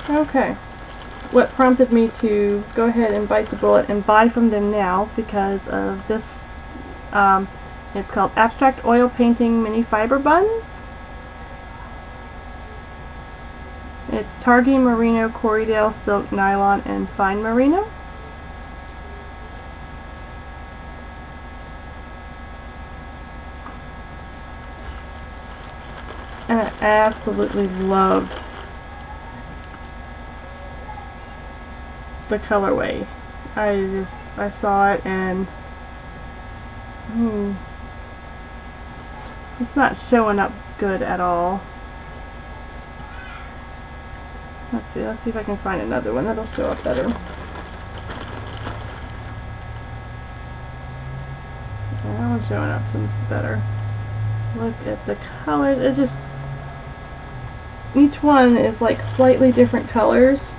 Speaker 1: Okay. What prompted me to go ahead and bite the bullet and buy from them now because of this, it's called Abstract Oil Painting Mini Fiber Buns. It's Targhee Merino, Corriedale Silk, Nylon, and Fine Merino. And I absolutely loved the colorway. I saw it and it's not showing up good at all. Let's see if I can find another one that'll show up better. That one's showing up some better. Look at the colors. It's just, each one is like slightly different colors.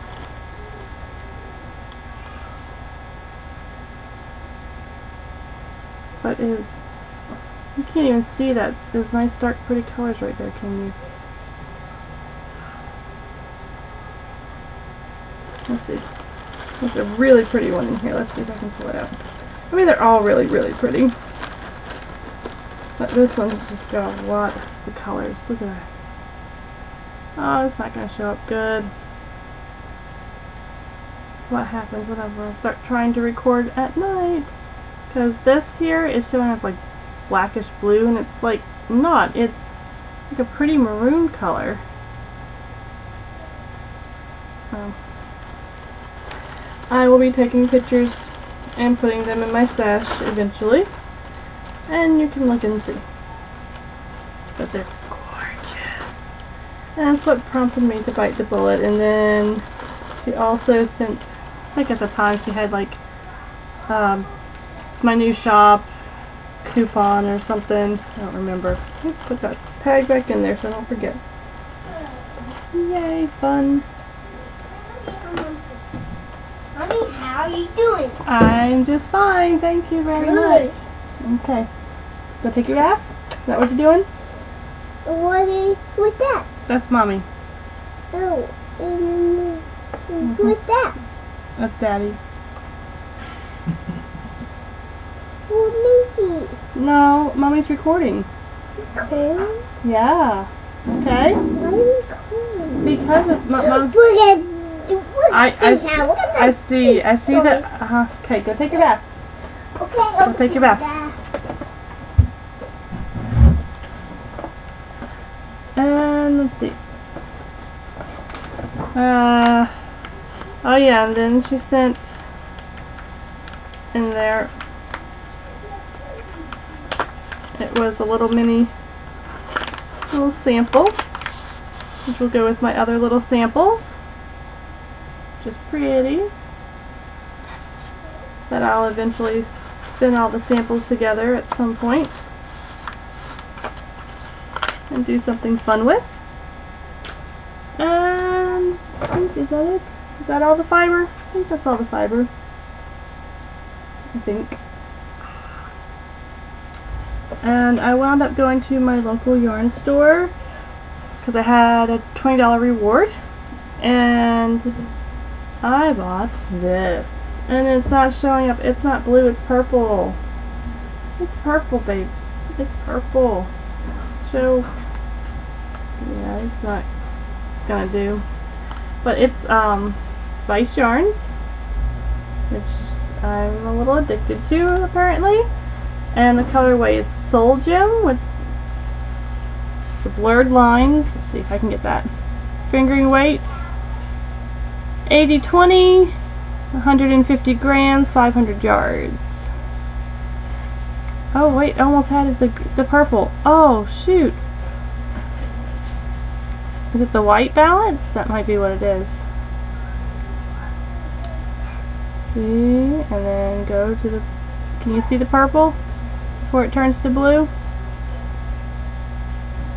Speaker 1: But is, you can't even see that. There's nice dark pretty colors right there, can you? Let's see. There's a really pretty one in here. Let's see if I can pull it out. I mean, they're all really, really pretty. But this one's just got a lot of the colors. Look at that. Oh, it's not going to show up good. That's what happens whenever I start trying to record at night. Because this here is showing up like blackish blue, and it's like not. It's like a pretty maroon color. I will be taking pictures and putting them in my stash eventually, and you can look and see. But they're gorgeous. And that's what prompted me to bite the bullet. And then she also sent, I think at the time she had like, it's my new shop coupon or something. I don't remember. Let's put that tag back in there so I don't forget. Yay, fun.
Speaker 2: Mommy, how are you doing?
Speaker 1: I'm just fine, thank you very much. Okay. Go take your bath? Is that what you're doing?
Speaker 2: What's that?
Speaker 1: That's Mommy.
Speaker 2: Oh, what's that?
Speaker 1: That's Daddy.
Speaker 2: Let me see.
Speaker 1: No, Mommy's recording.
Speaker 2: Recording?
Speaker 1: Yeah. Okay?
Speaker 2: Why are you recording?
Speaker 1: Because it's Mom. I see that. Okay, go take your bath.
Speaker 2: Okay,
Speaker 1: Go take your bath. And let's see. Oh yeah, and then she sent in there, it was a little sample, which will go with my other little samples. Just pretties. That I'll eventually spin all the samples together at some point and do something fun with. And I think, is that it? Is that all the fiber? I think that's all the fiber. I think. And I wound up going to my local yarn store because I had a $20 reward, and I bought this. And it's not showing up. It's not blue, it's purple. It's purple, babe. It's purple. So, yeah, it's not gonna do. But it's Vice Yarns, which I'm a little addicted to apparently. And the colorway is Soul Gem with the blurred lines. Let's see if I can get that. Fingering weight 80/20, 150 grams, 500 yards. Oh wait, I almost had it, the purple. Oh shoot. Is it the white balance? That might be what it is. See, and then go to the, can you see the purple before it turns to blue?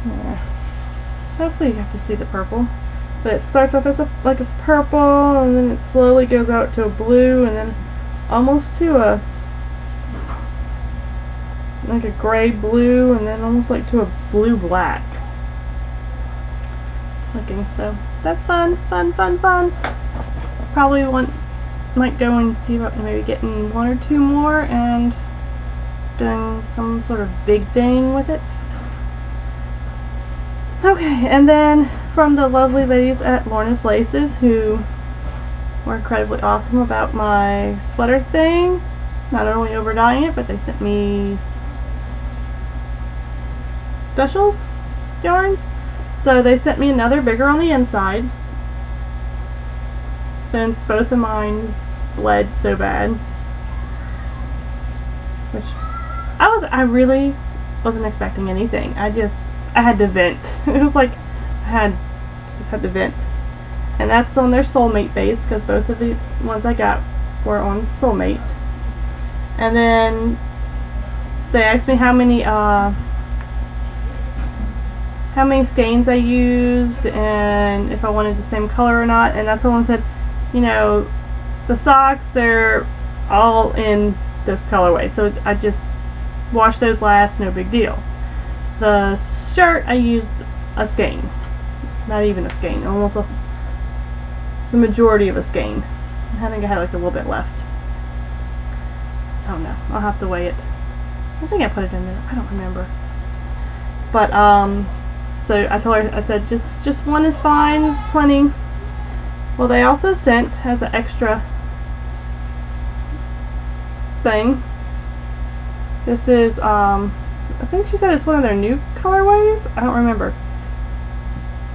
Speaker 1: Yeah. Hopefully you have to see the purple. But it starts off as like a purple, and then it slowly goes out to a blue, and then almost to like a gray blue, and then almost like to a blue black looking. So that's fun. Probably might go and see about maybe getting 1 or 2 more and doing some sort of big thing with it. Okay, and then from the lovely ladies at Lorna's Laces, who were incredibly awesome about my sweater thing, not only over dyeing it, but they sent me specials yarns. So they sent me another bigger on the inside, since both of mine bled so bad, which I really wasn't expecting anything. I had to vent. It was like just had to vent. And that's on their Soulmate base, because both of the ones I got were on Soulmate. And then they asked me how many skeins I used and if I wanted the same color or not. And I told them, said, you know, the socks, they're all in this colorway, so I just washed those last, no big deal. The shirt, I used a skein. Not even a skein, almost the majority of a skein. I think I had like a little bit left. Oh no, I'll have to weigh it. I think I put it in there, I don't remember. But so I told her, I said just one is fine, it's plenty. Well, they also sent, as an extra thing, this is I think she said it's one of their new colorways. I don't remember.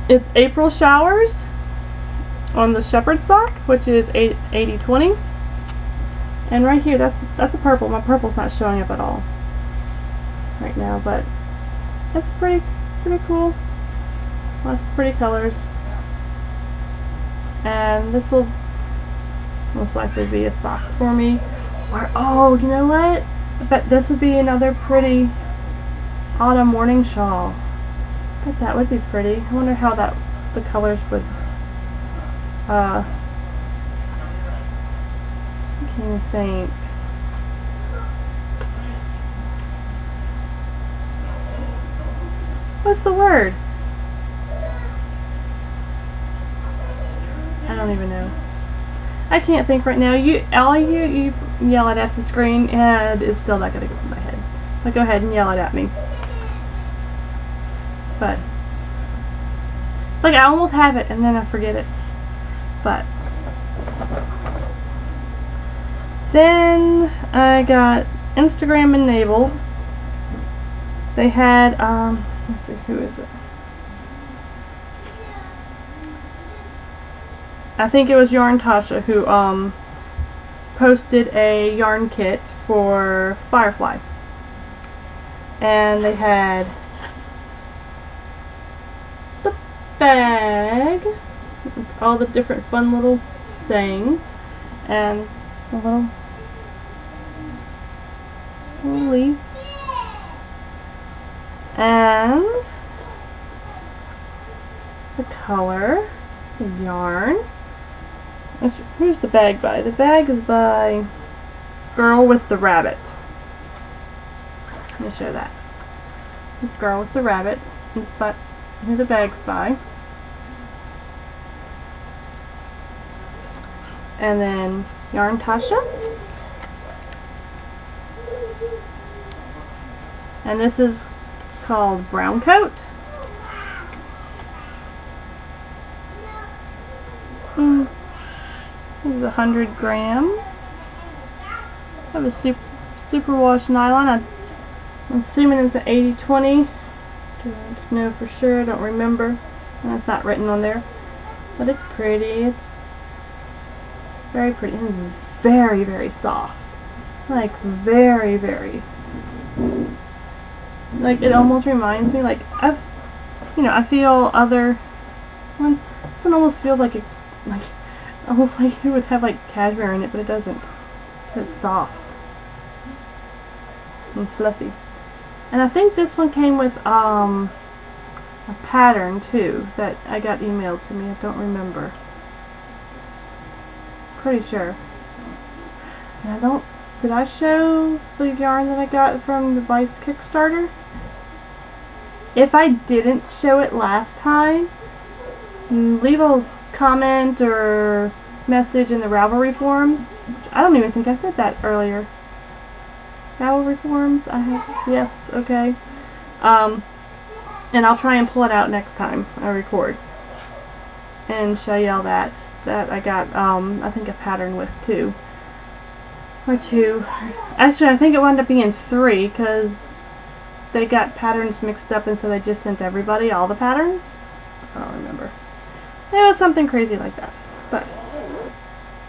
Speaker 1: It's April Showers on the shepherd sock, which is 80/20. And right here, that's a purple. My purple's not showing up at all right now, but that's pretty cool. Lots of pretty colors. And this will most likely be a sock for me. Or, oh, you know what? I bet this would be another pretty autumn morning shawl. I bet that would be pretty. I wonder how the colors would I can't even think. What's the word? I don't even know. I can't think right now. All you yell it at the screen, and it's still not gonna go in my head. But go ahead and yell it at me. But it's like I almost have it and then I forget it. But then I got Instagram enabled. They had let's see, who is it? I think it was Yarn Tasha who posted a yarn kit for Firefly. And they had the bag with all the different fun little sayings and a little leaf and the color, the yarn. Who's the bag by? The bag is by Girl with the Rabbit. Let me show that. This Girl with the Rabbit is by who the bag's by. And then Yarn Tasha. And this is called Brown Coat. This is 100 grams. I have a superwash nylon. I'm assuming it's an 80/20. Don't know for sure. I don't remember. And it's not written on there. But it's pretty. It's very pretty. And it's very, very soft. Like very, very. Like it almost reminds me. Like I feel other ones. This one almost feels like almost like it would have like cashmere in it, but it doesn't. It's soft and fluffy. And I think this one came with a pattern too that I got emailed to me. I don't remember. Pretty sure. And I don't... Did I show the yarn that I got from the Vice Kickstarter? If I didn't show it last time, leave a comment or message in the Ravelry forums. I don't even think I said that earlier. Ravelry forums? I have... Yes, okay. And I'll try and pull it out next time I record. And show y'all that I got, I think a pattern with too. Or two. Actually, I think it wound up being 3 because they got patterns mixed up and so they just sent everybody all the patterns. I don't remember. It was something crazy like that. But,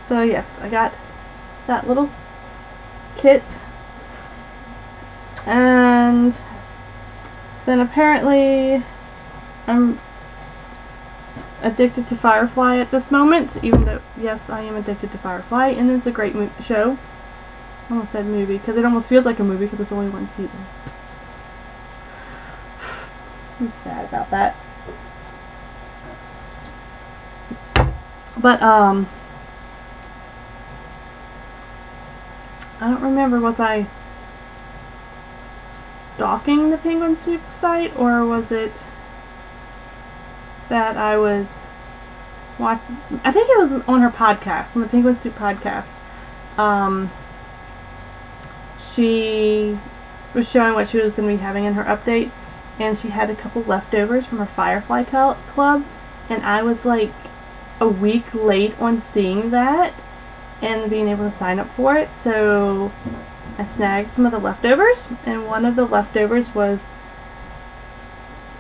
Speaker 1: so yes, I got that little kit. And then apparently I'm addicted to Firefly at this moment, even though, yes, I am addicted to Firefly, and it's a great show. I almost said movie, because it almost feels like a movie because it's only 1 season. I'm sad about that. But, I don't remember, was I stalking the Penguin Soup site, or was it that I was watching? I think it was on her podcast, on the Penguin Soup podcast. She was showing what she was going to be having in her update, and she had a couple leftovers from her Firefly Club, and I was like a week late on seeing that and being able to sign up for it, so I snagged some of the leftovers, and one of the leftovers was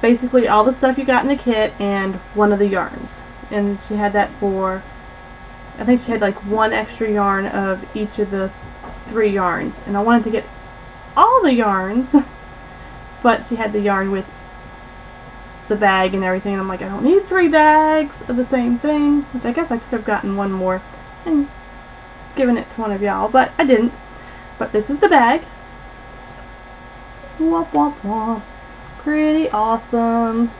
Speaker 1: basically all the stuff you got in the kit and one of the yarns. And she had that for, I think she had like 1 extra yarn of each of the 3 yarns. And I wanted to get all the yarns, but she had the yarn with the bag and everything. And I'm like, I don't need 3 bags of the same thing, which I guess I could have gotten 1 more and given it to one of y'all, but I didn't. But this is the bag. Womp womp womp. Pretty awesome.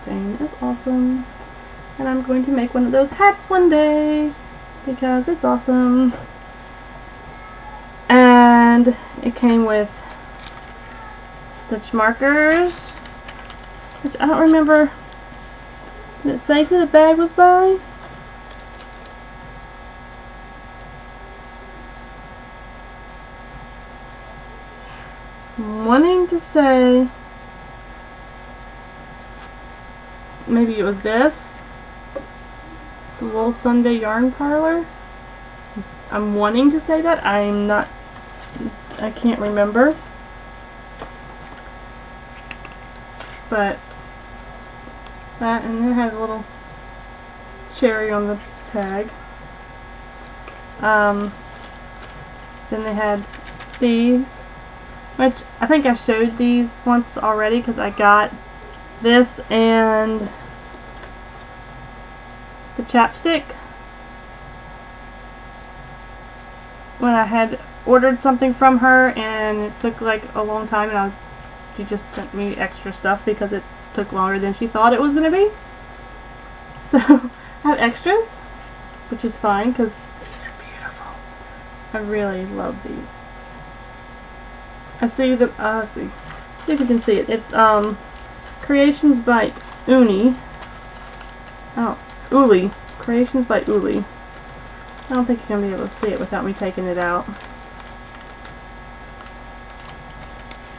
Speaker 1: Jane is awesome. And I'm going to make one of those hats one day because it's awesome. And it came with stitch markers, which I don't remember. Did it say who the bag was by? I'm wanting to say maybe it was this, the Wool Sunday Yarn Parlor. I'm wanting to say that. I'm not, I can't remember, but that, and it had a little cherry on the tag. Then they had these, which I think I showed these once already because I got this and the chapstick when I had ordered something from her, and it took like a long time, and she just sent me extra stuff because it took longer than she thought it was going to be. So I have extras, which is fine because these are beautiful. I really love these. I see the, let's see if you can see it. It's Creations by Uni. Oh, Uli. Creations by Uli. I don't think you're going to be able to see it without me taking it out.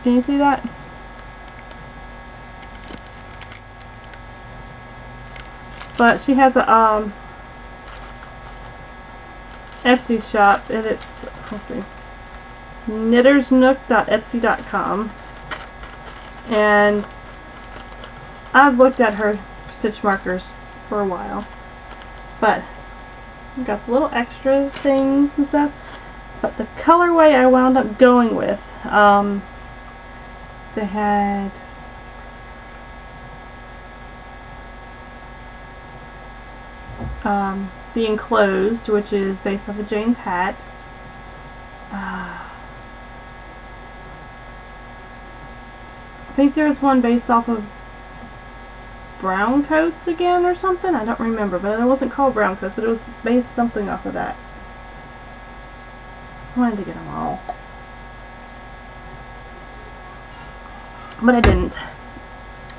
Speaker 1: Can you see that? But she has a Etsy shop, and it's, let's see, knittersnook.etsy.com, and I've looked at her stitch markers for a while, but I've got the little extra things and stuff. But the colorway I wound up going with, they had the Enclosed, which is based off of Jane's hat. think there's one based off of Brown Coats again or something. I don't remember, but it wasn't called Brown Coats, but it was based something off of that. I wanted to get them all, but I didn't.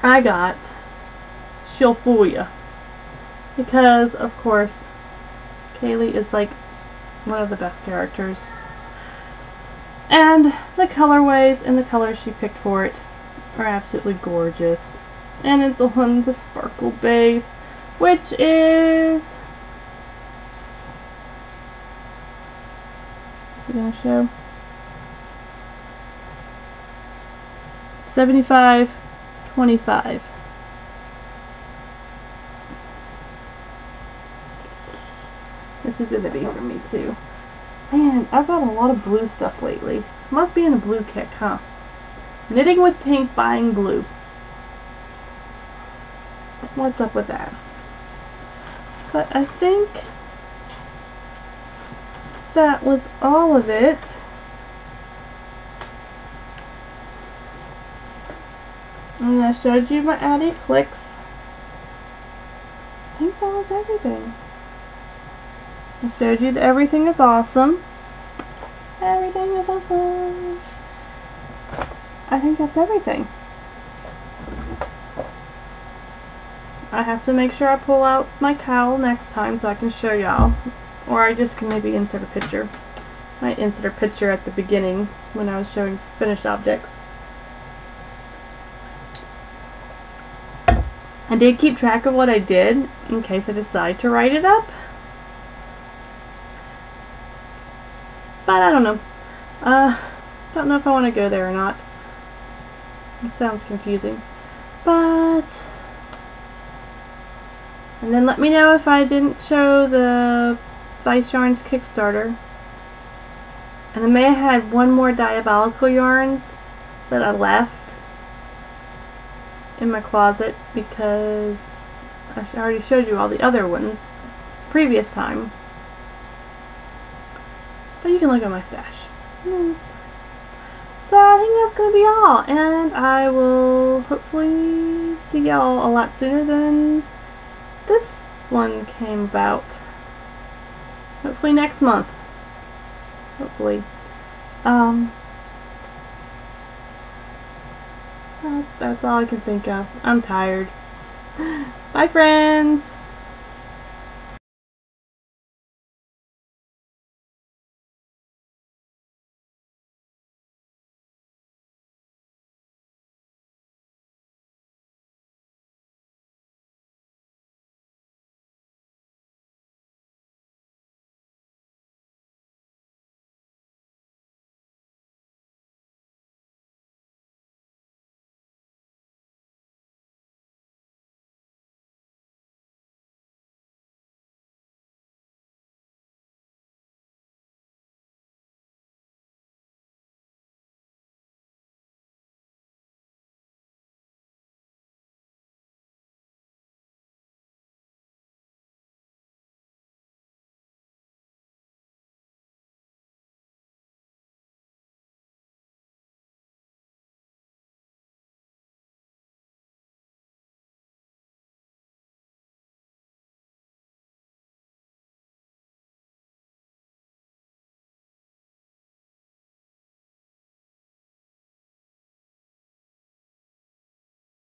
Speaker 1: I got She'll Fool Ya because, of course, Kaylee is like one of the best characters, and the colorways and the colors she picked for it are absolutely gorgeous. And it's on the sparkle base, which is, I'm gonna show 75-25. This is gonna be for me too. Man, I've got a lot of blue stuff lately. Must be in a blue kick, huh? Knitting with pink, buying blue. What's up with that? But I think that was all of it. And I showed you my Addie clicks. I think that was everything. I showed you that everything is awesome. Everything is awesome. I think that's everything. I have to make sure I pull out my cowl next time so I can show y'all. Or I just can maybe insert a picture. I might insert a picture at the beginning when I was showing finished objects. I did keep track of what I did in case I decide to write it up. But I don't know. Don't know if I want to go there or not. It sounds confusing. But... And then let me know if I didn't show the Vice Yarns Kickstarter. And I may have had one more Diabolical Yarns that I left in my closet because I already showed you all the other ones previous time. But you can look at my stash. So I think that's going to be all. And I will hopefully see y'all a lot sooner than this one came about. Hopefully next month. Hopefully. That's all I can think of. I'm tired. Bye, friends!